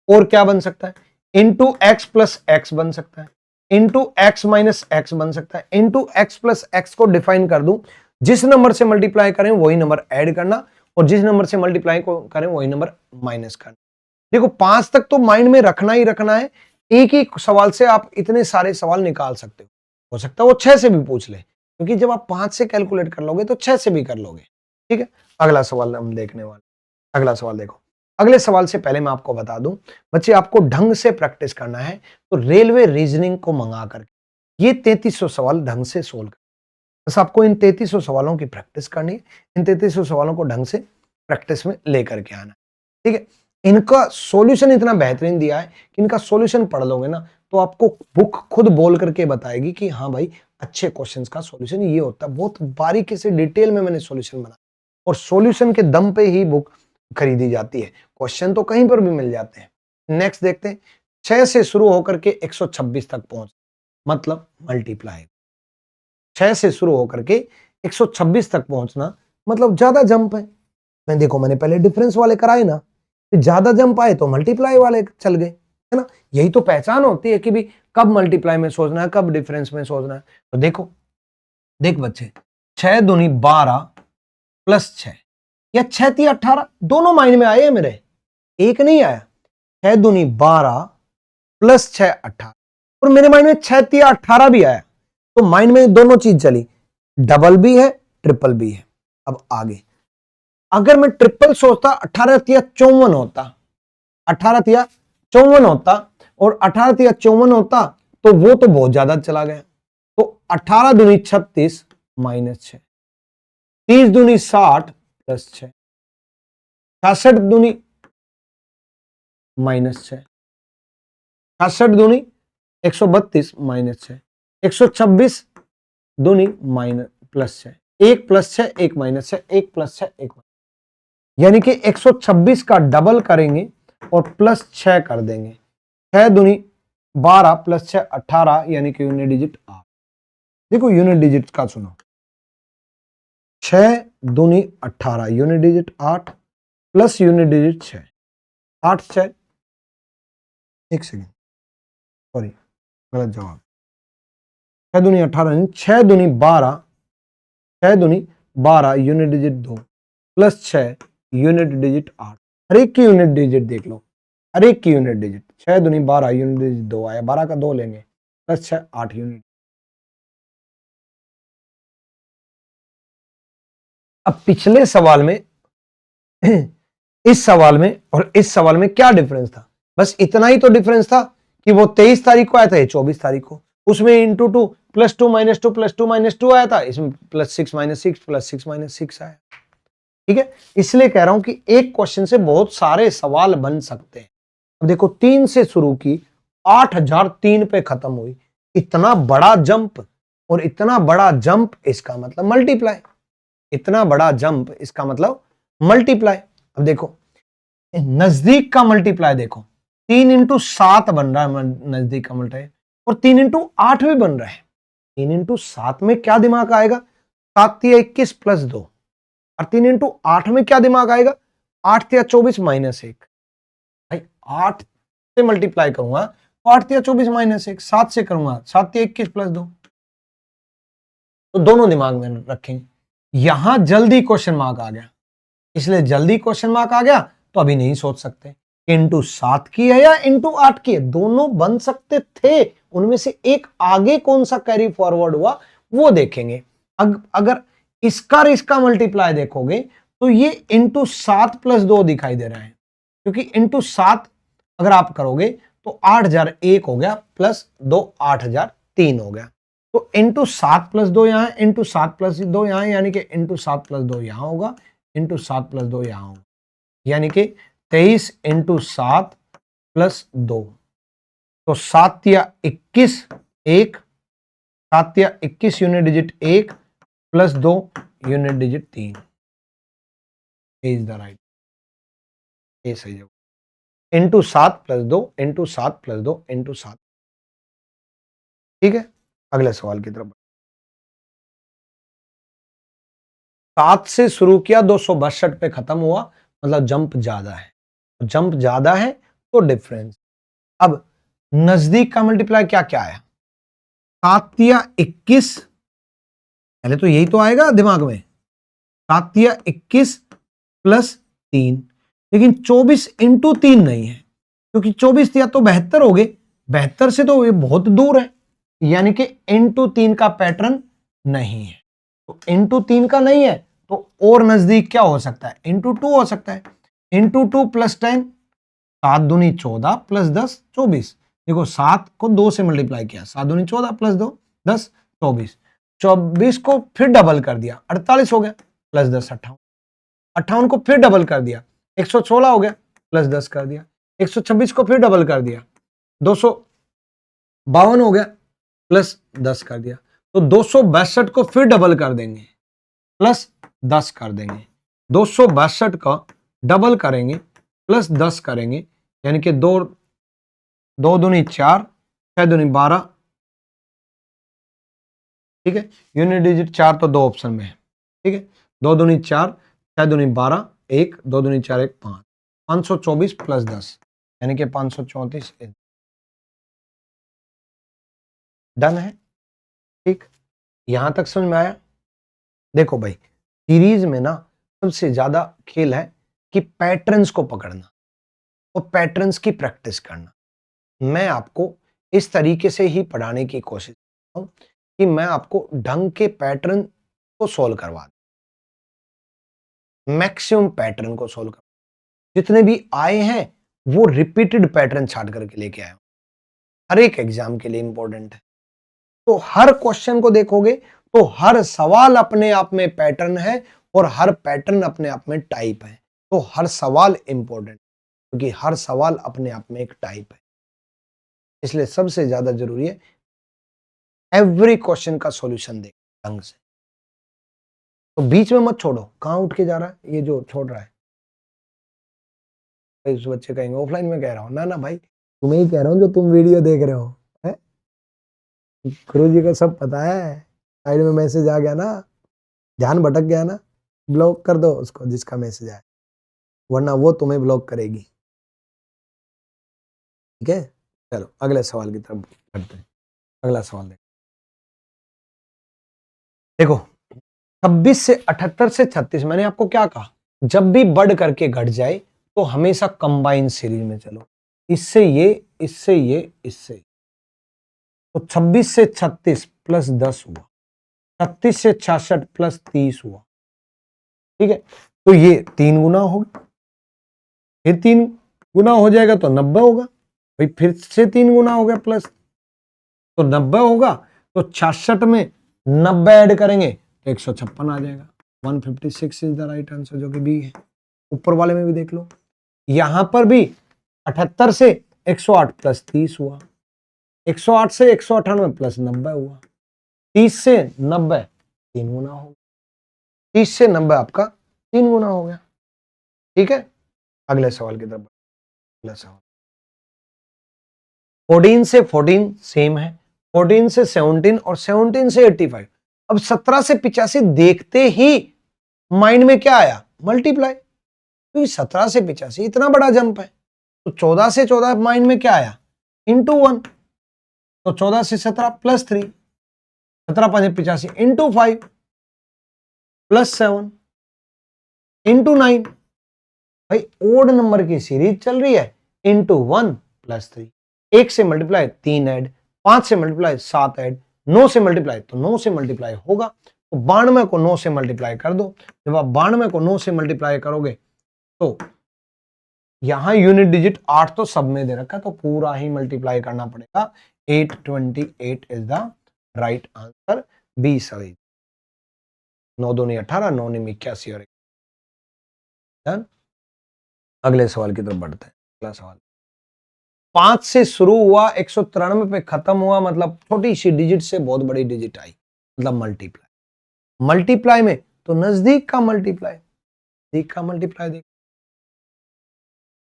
और क्या बन सकता है? इंटू एक्स प्लस एक्स बन सकता है, इंटू एक्स माइनस एक्स बन सकता है। इंटू एक्स प्लस एक्स को डिफाइन कर दूं, जिस नंबर से मल्टीप्लाई करें वही नंबर ऐड करना, और जिस नंबर से मल्टीप्लाई को करें वही नंबर माइनस करना। देखो 5 तक तो माइंड में रखना ही रखना है। एक ही सवाल से आप इतने सारे सवाल निकाल सकते हो सकता है वो 6 से भी पूछ ले, क्योंकि जब आप 5 से कैलकुलेट कर लोगे तो 6 से भी कर लोगे। ठीक है, अगला सवाल हम देखने वाले। अगला सवाल देखो। अगले सवाल से पहले मैं आपको बता दूं बच्चे, आपको ढंग से प्रैक्टिस करना है तो रेलवे रीजनिंग को मंगा करके ये 3300 सवाल ढंग से सोल्व कर, बस आपको इन 3300 सवालों की प्रैक्टिस करनी है। इन 3300 सवालों को ढंग से प्रैक्टिस में लेकर के आना। ठीक है, इनका सॉल्यूशन इतना बेहतरीन दिया है कि इनका सॉल्यूशन पढ़ लोगे ना तो आपको बुक खुद बोल करके बताएगी कि हाँ भाई अच्छे क्वेश्चंस का सॉल्यूशन ये होता है। बहुत बारीकी से डिटेल में मैंने सॉल्यूशन बनाया, और सॉल्यूशन के दम पे ही बुक खरीदी जाती है। क्वेश्चन तो कहीं पर भी मिल जाते हैं। नेक्स्ट देखते हैं। 6 से शुरू होकर के 126 तक पहुंच, मतलब मल्टीप्लाई। 6 से शुरू होकर के 126 तक पहुंचना मतलब ज्यादा जंप है। मैं देखो मैंने पहले डिफरेंस वाले कराए ना, ज्यादा जंप आए तो मल्टीप्लाई वाले चल गए, है ना। यही तो पहचान होती है कि भी कब मल्टीप्लाई में सोचना है, कब डिफरेंस में सोचना है। तो देखो, देख बच्चे, 6 दूनी 12 प्लस 6 या 6 3 18 दोनों माइंड में आए हैं मेरे, एक नहीं आया। 6 दूनी 12 प्लस 6 18, और मेरे माइंड में 6 3 18 भी आया। तो माइंड में दोनों चीज चली, डबल भी है ट्रिपल भी है। अब आगे अगर मैं ट्रिपल सोचता 18 तिया 54 होता, 18 तिया 54 होता, और 18 तिया 54 होता तो वो तो बहुत ज्यादा चला गया। तो 18 दूनी 36 माइनस 6, 30 दूनी 60 प्लस 6, 66 दूनी माइनस 6, 66 दूनी 132 माइनस 6, 126 दूनी minus plus 6, 1 plus 6 1 minus 6, 1 plus 6 1, यानी कि 126 का डबल करेंगे और प्लस 6 कर देंगे। 6 दूनी 12 प्लस 6 18, यानी कि यूनिट डिजिट 8। देखो यूनिट डिजिट का सुनो, 6 दूनी 18 unit digit 8 plus unit digit 6, 8 6, एक सेकेंड सॉरी गलत जवाब। 6 दूनी 18 6 दूनी 12, 6 दूनी 12 unit digit 2 plus 6 unit digit 8। हर एक की यूनिट डिजिट देख लो, हर एक की यूनिट डिजिट 6 दूनी 12 यूनिट डिजिट 2 आया, 12 का 2 लेंगे प्लस 6 8 यूनिट। अब पिछले सवाल में इस सवाल में और इस सवाल में क्या डिफरेंस था? बस इतना ही तो डिफरेंस था कि वो 23 तारीख को आया था, ये 24 तारीख को। उसमें into 2 plus 2 minus 2 plus 2 minus 2 आया था, इसमें प्लस 6 माइनस 6 प्लस 6 माइनस 6 आया। ठीक है, इसलिए कह रहा हूं कि एक क्वेश्चन से बहुत सारे सवाल बन सकते हैं। अब देखो 3 से शुरू की 8003 पे खत्म हुई, इतना बड़ा जंप, और इतना बड़ा जंप इसका मतलब मल्टीप्लाई, इतना बड़ा जंप इसका मतलब मल्टीप्लाई। अब देखो नजदीक का मल्टीप्लाई देखो, 3 इंटू 7 बन रहा है नजदीक का मल्टीप्लाई, और 3 इंटू 8 भी बन रहा है। 3 इंटू 7 में क्या दिमाग आएगा? 7 तिया 21 प्लस 2, और 3 इंटू 8 में क्या दिमाग आएगा? 8 तिया 24 माइनस 1। भाई 8 से मल्टीप्लाई करूंगा तो 8 तिया 24 माइनस 1, 7 से करूंगा 7 तिया 21 प्लस 2। तो दोनों दिमाग में रखेंगे। यहां जल्दी क्वेश्चन मार्क आ गया, इसलिए जल्दी क्वेश्चन मार्क आ गया तो अभी नहीं सोच सकते इंटू 7 की है या इंटू 8 की है, दोनों बन सकते थे, उनमें से एक आगे कौन सा कैरी फॉरवर्ड हुआ वो देखेंगे। अगर इसका और इसका मल्टीप्लाई देखोगे तो ये इंटू 7 प्लस 2 दिखाई दे रहा है, क्योंकि इंटू 7 अगर आप करोगे तो 8001 हो गया प्लस 2 8003 हो गया। तो इंटू 7 प्लस 2 यहां, इंटू 7 प्लस 2 यहां, यानी कि इंटू 7 प्लस 2 यहां होगा, इंटू 7 प्लस 2 यहां होगा, यानी कि 23 इंटू 7 प्लस 2। तो 7 तिया 21 1, 7 तिया 21 unit digit 1 plus 2 unit digit 3 is the right, ये सही जवाब। Into 7 plus 2 into 7 plus 2 into 7। ठीक है, अगले सवाल की तरफ। 7 से शुरू किया 262 पे खत्म हुआ, मतलब जंप ज्यादा है, जंप ज्यादा है तो डिफरेंस। अब नजदीक का मल्टीप्लाई क्या क्या आया? 7 तिया 21, पहले तो यही तो आएगा दिमाग में, 7 तिया 21 प्लस 3, लेकिन 24 इंटू 3 नहीं है, क्योंकि 24 तिया तो 72 हो गए, 72 से तो ये बहुत दूर है, यानी कि इंटू 3 का पैटर्न नहीं है। तो इंटू 3 का नहीं है तो और नजदीक क्या हो सकता है? इंटू 2 हो सकता है, इंटू 2 प्लस 10, 7 दूनी 14 प्लस 10 24। देखो 7 को 2 से मल्टीप्लाई किया, 7 दूनी 14 प्लस 2 10 24, 24 को फिर डबल कर दिया 48 हो गया, प्लस 10 58, 58 को फिर डबल कर दिया 116 हो गया, प्लस 10 कर दिया, 126 को फिर डबल कर दिया 252 हो गया, प्लस 10 कर दिया। तो 262 को फिर डबल कर देंगे, प्लस 10 कर देंगे, 262 का डबल करेंगे प्लस 10 करेंगे, यानी कि 2 2 दूनी 4 6 दूनी 12। ठीक है, यूनिट डिजिट 4 तो 2 ऑप्शन में है। ठीक है, 2 दूनी 4 6 दूनी 12 1 2 दूनी 4 1 5, 524 प्लस 10 यानी कि 534। डन है। ठीक, यहां तक समझ में आया? देखो भाई, सीरीज में ना सबसे ज्यादा खेल है कि पैटर्न्स को पकड़ना और पैटर्न्स की प्रैक्टिस करना। मैं आपको इस तरीके से ही पढ़ाने की कोशिश करता हूं कि मैं आपको ढंग के पैटर्न को सोल्व करवा दूं, मैक्सिमम पैटर्न को सोल्व कर, जितने भी आए हैं वो रिपीटेड पैटर्न छाट करके लेके आया हूं, हर एक एग्जाम के लिए इंपॉर्टेंट है। तो हर क्वेश्चन को देखोगे तो हर सवाल अपने आप में पैटर्न है और हर पैटर्न अपने आप में टाइप है। तो हर सवाल इंपॉर्टेंट, क्योंकि हर सवाल अपने आप में एक टाइप है, इसलिए सबसे ज्यादा जरूरी है एवरी क्वेश्चन का सॉल्यूशन दे ढंग से। तो बीच में मत छोड़ो, कहां उठ के जा रहा है ये जो छोड़ रहा है, इस बच्चे कहेंगे ऑफलाइन में कह रहा हूं, ना ना भाई तुम्हें ही कह रहा हूं जो तुम वीडियो देख रहे हो, है? गुरु जी को सब पता है, साइड में मैसेज आ गया ना, ध्यान भटक गया ना, ब्लॉक कर दो उसको जिसका मैसेज आए, वरना वो तुम्हें ब्लॉक करेगी। ठीक है, चलो अगले सवाल की तरफ बढ़ते हैं। अगला सवाल देखो, 26 से 78 से 36, मैंने आपको क्या कहा, जब भी बढ़ करके घट जाए तो हमेशा कंबाइन सीरीज में चलो, इससे ये, इससे ये, इससे। तो 26 से 36 प्लस 10 हुआ, 36 से 66 प्लस 30 हुआ, ठीक है। तो ये 3 गुना होगा, फिर 3 गुना हो जाएगा तो 90 होगा, भाई फिर से 3 गुना हो गया प्लस, तो 90 होगा। तो 66 में 90 ऐड करेंगे तो 156 आ जाएगा। 156 इज द राइट आंसर, जो कि बी है। ऊपर वाले में भी देख लो, यहां पर भी 78 से 108 प्लस 30 हुआ, 108 से 198 प्लस 90 हुआ, 30 से 90 3 गुना हो गया, 30 से 90 आपका 3 गुना हो गया, ठीक है। अगले सवाल की तरफ, अगला सवाल 14 से 14 सेम है, 14 से 17 और 17 से 85। अब 17 से 85 देखते ही माइंड में क्या आया, मल्टीप्लाई, क्योंकि 17 से 85 इतना बड़ा जंप है। तो 14 से 14 माइंड में क्या आया, इंटू 1, तो 14 से 17 प्लस 3, 17 5 85 इंटू 5 प्लस 7 इंटू 9, भाई ओड नंबर की सीरीज चल रही है, इंटू 1 प्लस 3, 1 से मल्टीप्लाई 3 ऐड, 5 से मल्टीप्लाई 7 ऐड, 9 से मल्टीप्लाई तो 9 से मल्टीप्लाई होगा, तो 92 को 9 से मल्टीप्लाई कर दो। जब आप 92 को 9 से मल्टीप्लाई करोगे तो यहां यूनिट डिजिट 8 तो सब में दे रखा है, तो पूरा ही मल्टीप्लाई करना पड़ेगा। 828 is the right answer, B सही। 9 दूनी 18, 9 निम 81 और डन। अगले सवाल की तरफ बढ़ते हैं। अगला सवाल 5 से शुरू हुआ, 193 पे खत्म हुआ, मतलब छोटी सी डिजिट से बहुत बड़ी डिजिट आई, मतलब मल्टीप्लाई। मल्टीप्लाई में तो नजदीक का मल्टीप्लाई, नजदीक का मल्टीप्लाई देख,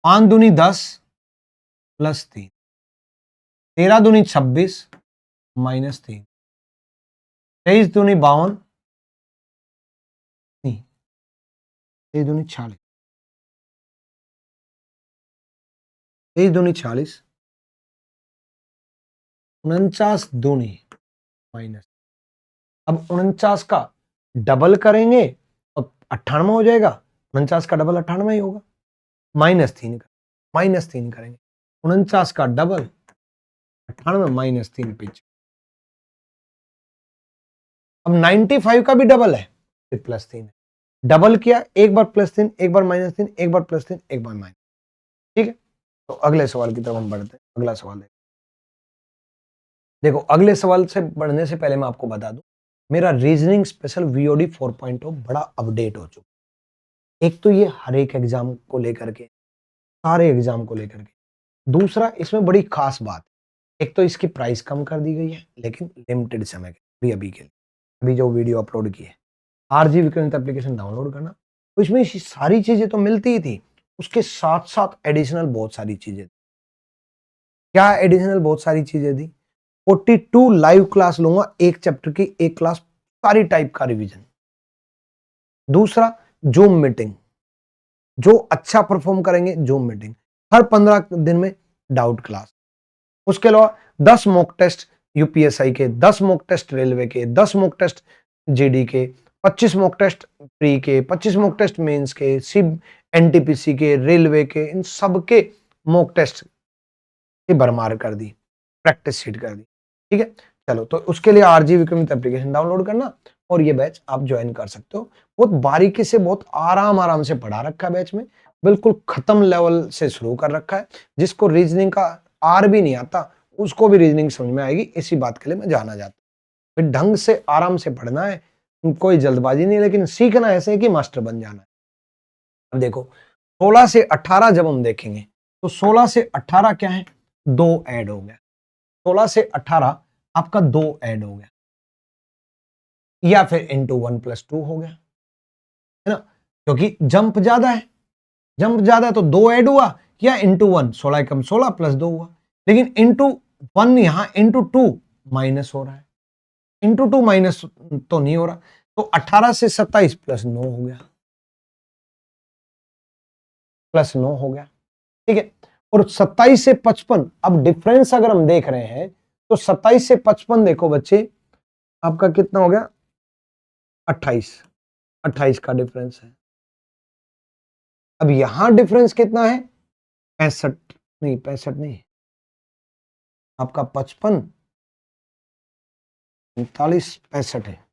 5 दूनी 10 प्लस 3, 13 दूनी 26 माइनस 3, 23 दूनी 52, 23 दूनी 40, 23 दूनी 40, 49 दूनी माइनस, अब 49 का डबल करेंगे तो 98 हो जाएगा, 49 का डबल 98 ही होगा, माइनस 3 का, माइनस 3 करेंगे, 49 का डबल 98 माइनस 3 पीछे। अब 95 का भी डबल है, फिर प्लस 3 है, डबल किया, एक बार प्लस 3, एक बार माइनस 3, एक बार प्लस 3, एक बार माइनस, ठीक है। तो अगले सवाल की तरफ हम बढ़ते हैं। अगला सवाल देखो, अगले सवाल से बढ़ने से पहले मैं आपको बता दूं, मेरा रीजनिंग स्पेशल वीओडी 4.0 बड़ा अपडेट हो चुका। एक तो ये हर एक एग्जाम को लेकर के, सारे एग्जाम को लेकर के, दूसरा इसमें बड़ी खास बात, एक तो इसकी प्राइस कम कर दी गई है, लेकिन लिमिटेड समय के अभी के लिए, अभी जो वीडियो अपलोड की है, आरजी विक्रमित एप्लीकेशन डाउनलोड करना, तो इसमें सारी चीजें तो मिलती ही थी, उसके साथ साथ एडिशनल बहुत सारी चीजें। क्या एडिशनल बहुत सारी चीजें दी, 42 लाइव क्लास लूंगा, एक चैप्टर की एक क्लास, सारी टाइप का रिवीजन। दूसरा जूम मीटिंग, जो अच्छा परफॉर्म करेंगे जूम मीटिंग, हर 15 दिन में डाउट क्लास। उसके अलावा 10 मॉक टेस्ट यूपीएसआई के, 10 मॉक टेस्ट रेलवे के, 10 मॉक टेस्ट जीडी के, 25 मॉक टेस्ट प्री के, 25 मॉक टेस्ट मेंस के, सिब एनटीपीसी के, रेलवे के, इन सब के मॉक टेस्ट की भरमार कर दी, प्रैक्टिस शीट कर दी, ठीक है। चलो, तो उसके लिए आरजी विक्रमित एप्लीकेशन डाउनलोड करना और ये बैच आप ज्वाइन कर सकते हो। बहुत बारीकी से, बहुत आराम से पढ़ा रखा है बैच में, बिल्कुल खत्म लेवल से शुरू कर रखा है। जिसको रीजनिंग का आर भी नहीं आता, उसको भी रीजनिंग समझ में आएगी, इसी बात के लिए मैं जाना जाता हूँ। फिर ढंग से आराम से पढ़ना है, कोई जल्दबाजी नहीं, लेकिन सीखना ऐसे है कि मास्टर बन जाना है। अब देखो, 16 से 18 जब हम देखेंगे तो 16 से 18 क्या है, 2 ऐड हो गया, 16 से 18 आपका 2 ऐड हो गया, या फिर इंटू 1 प्लस 2 हो गया, है ना, क्योंकि जंप ज्यादा है, जंप ज्यादा है तो 2 ऐड हुआ, या इंटू 1, 16 कम 16 प्लस 2 हुआ, लेकिन इंटू 1 यहां इंटू 2 माइनस हो रहा है, इंटू 2 माइनस तो नहीं हो रहा, तो 18 से 27 प्लस 9 हो गया, प्लस 9 हो गया, ठीक है। और 27 से 55, अब डिफरेंस अगर हम देख रहे हैं तो 27 से 55 देखो बच्चे, आपका कितना हो गया, 28, 28 का डिफरेंस है। अब यहां डिफरेंस कितना है? 65 नहीं, 65 नहीं, आपका 55, 39, 65 है।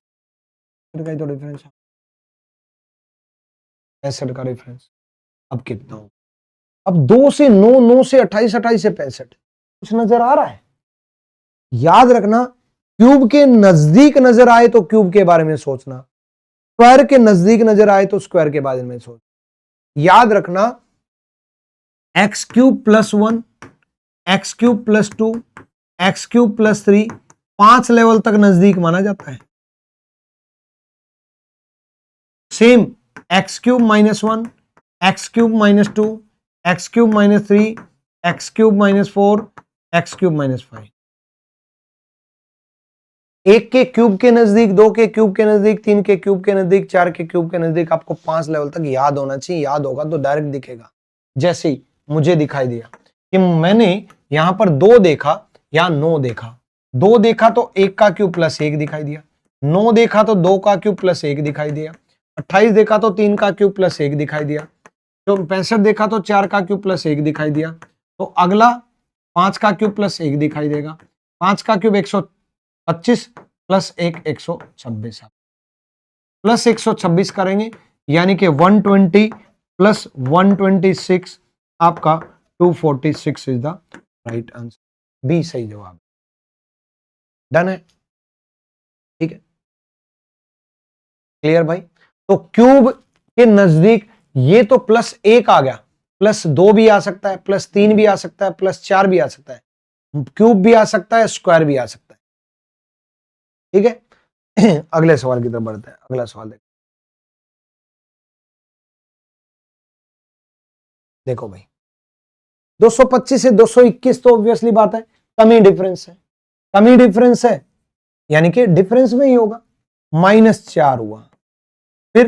तो डिफरेंस है 65 का डिफरेंस। अब कितना हो? अब 2 से 9, 9 से 28, 28 से 65, कुछ नजर आ रहा है? याद रखना, क्यूब के नजदीक नजर आए तो क्यूब के बारे में सोचना, स्क्वायर के नजदीक नजर आए तो स्क्वायर के बारे में सोच। याद रखना, x cube plus 1, x cube plus 2, x cube plus 3, 5 level तक नजदीक माना जाता है। Same x cube minus 1, x cube minus 2, x cube minus 3, x cube minus 4, x cube minus 5। एक के क्यूब के नजदीक, 2 के क्यूब के नजदीक, 3 के क्यूब के नजदीक, 4 के क्यूब के नजदीक, आपको 5 लेवल तक याद होना चाहिए। याद होगा तो डायरेक्ट दिखेगा। जैसे ही मुझे दिखाई दिया कि मैंने यहां पर 2 देखा, यहां 9 देखा, 2 देखा तो 1 का क्यूब प्लस 1 दिखाई दिया, 9 देखा तो 2 का क्यूब प्लस 1 दिखाई दिया, 28 देखा तो 3 का क्यूब प्लस 1 दिखाई दिया, तो 65 देखा तो 4 का क्यूब प्लस 1 दिखाई दिया। तो अगला 5 का क्यूब प्लस 1 दिखाई देगा, 5 का क्यूब 125 प्लस 1 126, प्लस 126 करेंगे यानी कि 120 प्लस 126 आपका 246 is the right answer. B सही जवाब। डन है, ठीक है, क्लियर भाई। तो क्यूब के नजदीक ये तो प्लस 1 आ गया, प्लस 2 भी आ सकता है, प्लस 3 भी आ सकता है, प्लस 4 भी आ सकता है, क्यूब भी आ सकता है, स्क्वायर भी आ सकता है, ठीक है। अगले सवाल की तरफ बढ़ते हैं। अगला सवाल देखो भाई, 225 से 221 तो ऑब्वियसली बात है कमी डिफरेंस है, कमी डिफरेंस है यानी कि डिफरेंस में ही होगा। -4 हुआ, फिर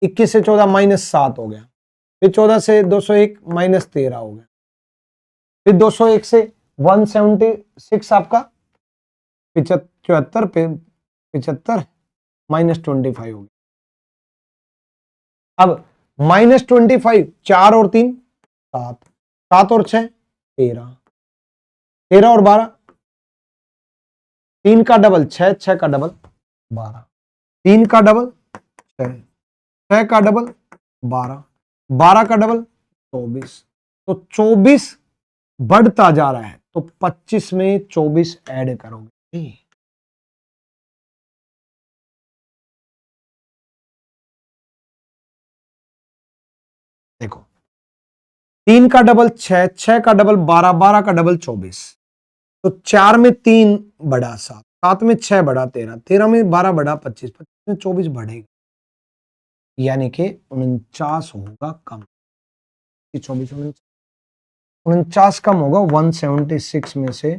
21 से 14 -7 हो गया, फिर 14 से 201 -13 हो गया, फिर 201 से 176 आपका 74 पे 75 -25 हो गया। अब -25, 4 और 3 7, 7 और 6 13, 13 और 12 3 का डबल 6, 6 का डबल 12, 3 का डबल 6, 6 का डबल 12, 12 का डबल 24, तो 24 बढ़ता जा रहा है तो 25 में 24 ऐड करोगे। देखो, 3 का डबल 6, 6 का डबल 12, 12 का डबल 24, तो 4 में 3 बढ़ा 7, 7 में 6 बढ़ा 13, 13 में 12 बढ़ा 25, 25 में 24 बढ़ेगा यानी कि 49 होगा कम। 24 49 कम होगा, 176 में से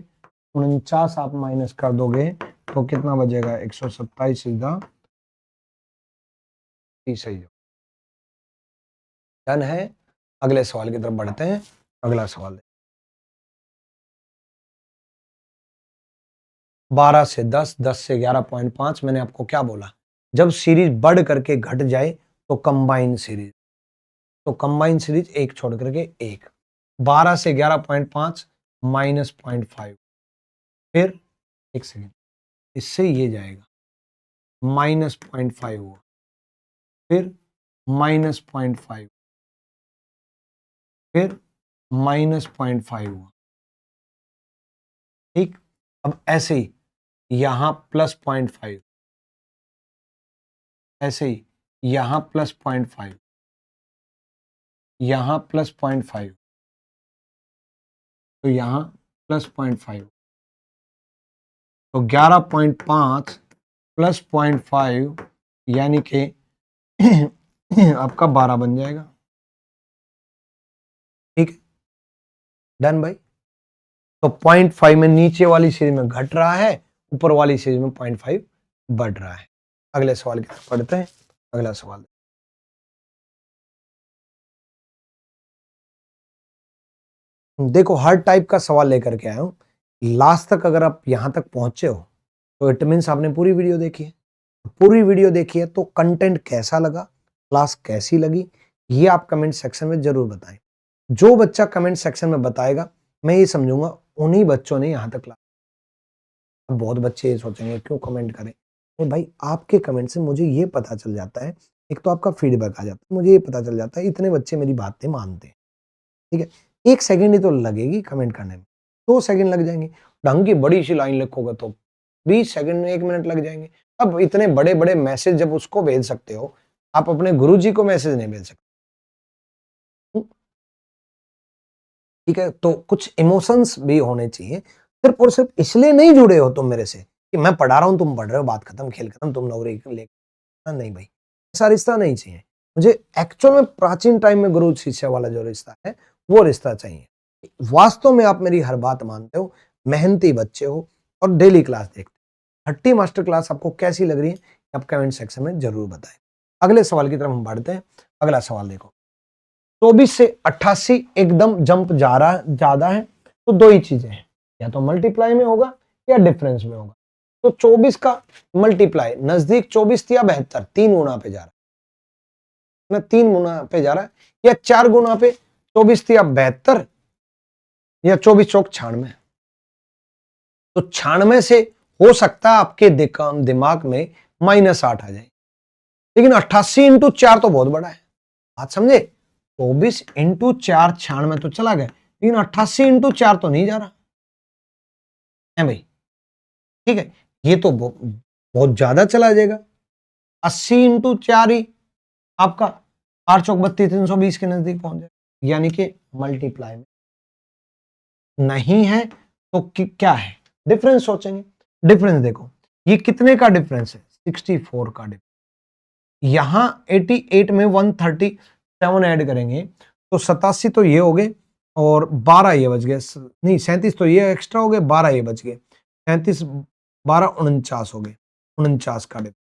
49 आप माइनस कर दोगे तो कितना बचेगा? 127 सीधा सही। डन है। अगले सवाल की तरफ बढ़ते हैं। अगला सवाल 12 से 10, 10 से 11.5। मैंने आपको क्या बोला? जब सीरीज बढ़ करके घट जाए तो कंबाइन सीरीज, तो कंबाइन सीरीज एक छोड़ करके एक। 12 से 11.5 -0.5, फिर एक सेकेंड, इससे ये जाएगा -0.5 हुआ, फिर -0.5, फिर -0.5 हुआ, ठीक। अब ऐसे ही यहां +0.5, ऐसे ही यहां +0.5, यहां +0.5, तो यहां +0.5, तो 11.5 + 0.5 यानी कि आपका 12 बन जाएगा, ठीक है। डन भाई। तो 0.5 में नीचे वाली सीरीज में घट रहा है, ऊपर वाली सीरीज में 0.5 बढ़ रहा है। अगले सवाल की तरफ पढ़ते हैं। अगला सवाल देखो, हर टाइप का सवाल लेकर के आया हूं। लास्ट तक अगर आप यहां तक पहुंचे हो तो इट मीन्स आपने पूरी वीडियो देखी है। पूरी वीडियो देखिए तो कंटेंट कैसा लगा, क्लास कैसी लगी, ये आप कमेंट सेक्शन में जरूर बताएं। जो बच्चा कमेंट सेक्शन में बताएगा मैं ये समझूंगा उन्हीं बच्चों ने यहाँ तक क्लास। बहुत बच्चे ये सोचेंगे क्यों कमेंट करें, तो भाई आपके कमेंट से मुझे ये पता चल जाता है, एक तो आपका फीडबैक आ जाता है, मुझे ये पता चल जाता है इतने बच्चे मेरी बातें मानते हैं। ठीक है, 1 सेकंड ही तो लगेगी कमेंट करने में, 2 सेकंड लग जाएंगे। ढंग की बड़ी सी लाइन लिखोगे तो 20 सेकंड में 1 मिनट लग जाएंगे। अब इतने बड़े बड़े मैसेज जब उसको भेज सकते हो, आप अपने गुरुजी को मैसेज नहीं भेज सकते। ठीक है, तो कुछ इमोशंस भी होने चाहिए। सिर्फ और सिर्फ इसलिए नहीं जुड़े हो तुम मेरे से कि मैं पढ़ा रहा हूं तुम पढ़ रहे हो, बात खत्म, खेल खत्म, तुम नौकरी ले। नहीं भाई, ऐसा रिश्ता नहीं चाहिए मुझे। एक्चुअल में प्राचीन टाइम में गुरु शिष्य वाला जो रिश्ता है वो रिश्ता चाहिए। वास्तव में आप मेरी हर बात मानते हो, मेहनती बच्चे हो और डेली क्लास देखते हो। 30 मास्टर क्लास आपको कैसी लग रही है आप कमेंट सेक्शन में जरूर बताएं। अगले सवाल की तरफ हम बढ़ते हैं। अगला सवाल देखो, 24 से 88 एकदम जंप जा रहा ज्यादा है, तो दो ही चीजें हैं, या तो मल्टीप्लाई में होगा या डिफरेंस में होगा। तो 24 का मल्टीप्लाई नजदीक 24 या 72, 3 गुना पे जा रहा है ना, 3 गुना पे जा रहा है, या 4 गुना पे 24 या 72, या 24 चौक 96। तो 96 से हो सकता है आपके दिमाग में -8 आ जाए, लेकिन 88 इंटू 4 तो बहुत बड़ा है, बात समझे। 24 इंटू 4 96 तो चला गया, लेकिन 88 इंटू 4 तो नहीं जा रहा है भाई। ठीक है, ये तो बहुत ज्यादा चला जाएगा। 80 इंटू 4 ही आपका 8 चौक 32, 320 के नजदीक पहुंच जाएगा, यानी कि मल्टीप्लाई में नहीं है। तो क्या है डिफरेंस, सोचेंगे। डिफरेंस देखो, ये कितने का डिफरेंस है, 64 का डिफरेंस। यहां 88 में 137 ऐड करेंगे तो 87 तो ये हो गए और 12 ये बच गए, नहीं 37 तो ये एक्स्ट्रा हो गए, 12 ये बच गए, 37 12 49 हो गए, 49 का डिफरेंस।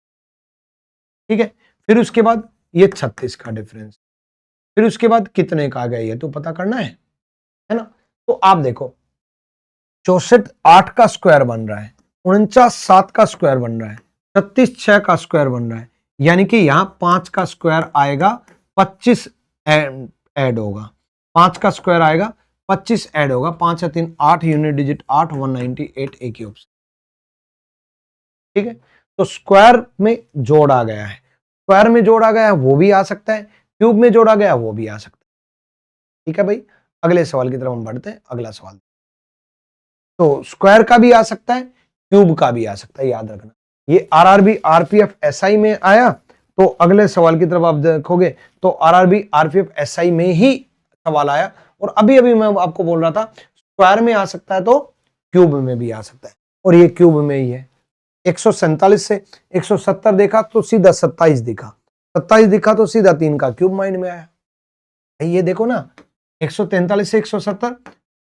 ठीक है, फिर उसके बाद ये 36 का डिफरेंस, फिर उसके बाद कितने का आ गया ये तो पता करना है ना। तो आप देखो 64 8 का स्क्वायर बन रहा है, 49 7 का स्क्वायर बन रहा है, 36 6 का स्क्वायर बन रहा है, यानी कि यहां 5 का स्क्वायर आएगा, 25 ऐड होगा, 5 का स्क्वायर आएगा, 25 ऐड होगा, 5 या 3 8 यूनिट डिजिट 8 198 एक ही ऑप्शन। ठीक है, तो स्क्वायर में जोड़ा गया है, स्क्वायर में जोड़ा गया है वो भी आ सकता है, क्यूब में जोड़ा गया वो भी आ सकता है। ठीक है भाई, अगले सवाल की तरफ हम बढ़ते हैं। अगला सवाल, तो स्क्वायर का भी आ सकता है, क्यूब का भी आ सकता है, याद रखना। ये आरआरबी आरपीएफ एसआई में आया, तो अगले सवाल की तरफ आप देखोगे तो आरआरबी आरपीएफ एसआई में ही सवाल आया, और अभी अभी मैं आपको बोल रहा था स्क्वायर में आ सकता है तो क्यूब में भी आ सकता है, और ये क्यूब में ही है। 147 से 170 देखा तो सीधा 27 दिखा, 27 दिखा तो सीधा 3 का क्यूब माइंड में आया। ये देखो ना, 143 से 170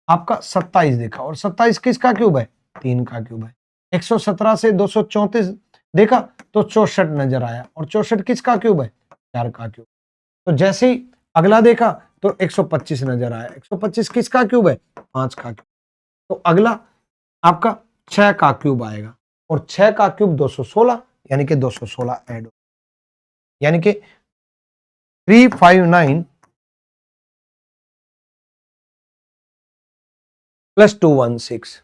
आपका 27 देखा, और 27 किसका क्यूब है, 3 का क्यूब है। 117 से 234 देखा तो 64 नजर आया, और 64 किसका क्यूब है, 4 का क्यूब। तो जैसे ही अगला देखा तो 125 नजर आया, 125 किसका क्यूब है, 5 का क्यूब। तो अगला आपका 6 का क्यूब आएगा, और 6 का क्यूब 216, यानी कि 216 ऐड, यानी कि 359 प्लस 216,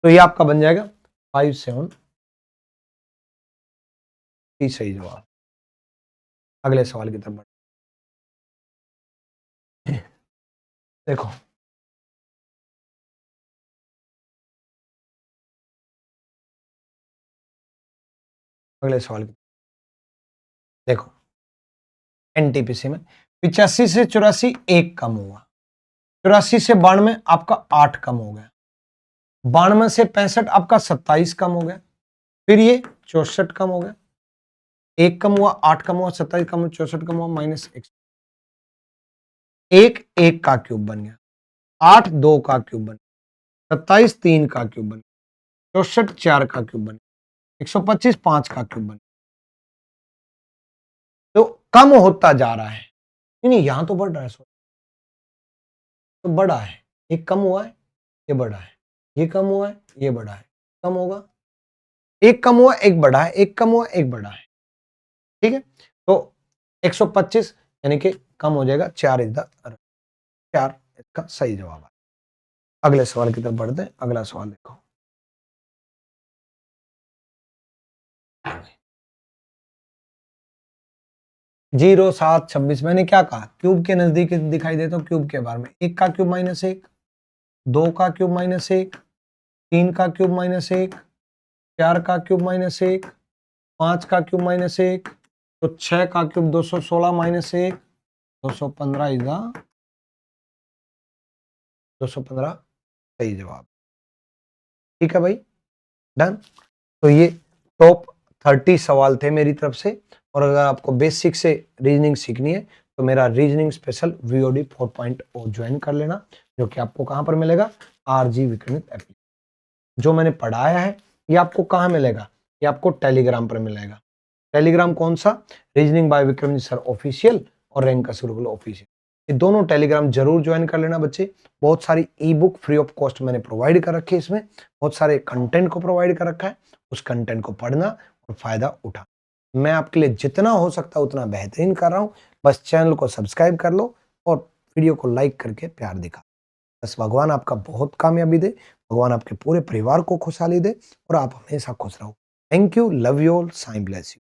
तो ये आपका बन जाएगा 57। सही जवाब। अगले सवाल की तरफ देखो, अगले सवाल की देखो, एनटीपीसी में 85 से 84 एक कम हुआ, 84 से 92 आपका 8 कम हो गया, 92 से 65 आपका 27 कम हो गया, फिर ये 64 कम हो गया, एक कम हुआ, 8 कम हुआ, 27 कम हुआ, 64 कम हुआ, -1, एक का क्यूब बन गया, 8 2 का क्यूब बन गया, 27 3 का क्यूब बन गया, 64 4 का क्यूब बन गया, 125 5 का क्यूब बन गया। तो कम होता जा रहा है, नहीं यहां तो बढ़ रहा है, तो बड़ा है, एक कम हुआ है, ये बड़ा है, ये कम हुआ है, ये बड़ा है, कम होगा, एक कम हुआ एक बड़ा है, एक कम हुआ एक बड़ा है, ठीक है, तो 125 यानी कि कम हो जाएगा, 4 इज द 4 इसका सही जवाब है। अगले सवाल की तरफ बढ़ते हैं। अगला सवाल देखो, 0 7 26। मैंने क्या कहा, क्यूब के नजदीक दिखाई देता हूँ क्यूब के बारे में। 1 का क्यूब -1, 2 का क्यूब -1, 3 का क्यूब -1, 4 का क्यूब -1, 5 का क्यूब -1, तो 6 का क्यूब 216 -1, 215 इज द 215 सही जवाब। ठीक है भाई, डन। तो ये टॉप 30 सवाल थे मेरी तरफ से। और अगर आपको बेसिक से रीजनिंग सीखनी है तो मेरा रीजनिंग स्पेशल VOD 4.0 ज्वाइन कर लेना, जो कि आपको कहां पर मिलेगा, RG विक्रमित एप्लीकेशन। जो मैंने पढ़ाया है ये आपको कहां मिलेगा, ये आपको टेलीग्राम पर मिलेगा। टेलीग्राम कौन सा, reasoning bye Vikram sir official और रैंकर्स गुरुकुल ऑफिशियल, ये दोनों टेलीग्राम जरूर ज्वाइन कर लेना बच्चे। बहुत सारी ई बुक फ्री ऑफ कॉस्ट मैंने प्रोवाइड कर रखी है, इसमें बहुत सारे कंटेंट को प्रोवाइड कर रखा है। उस कंटेंट को पढ़ना और फायदा उठा। मैं आपके लिए जितना हो सकता है उतना बेहतरीन कर रहा हूं। बस चैनल को सब्सक्राइब कर लो और वीडियो को लाइक करके प्यार दिखा। बस भगवान आपका बहुत कामयाबी दे, भगवान आपके पूरे परिवार को खुशहाली दे और आप हमेशा खुश रहो। Thank you, love you all, Sai bless you.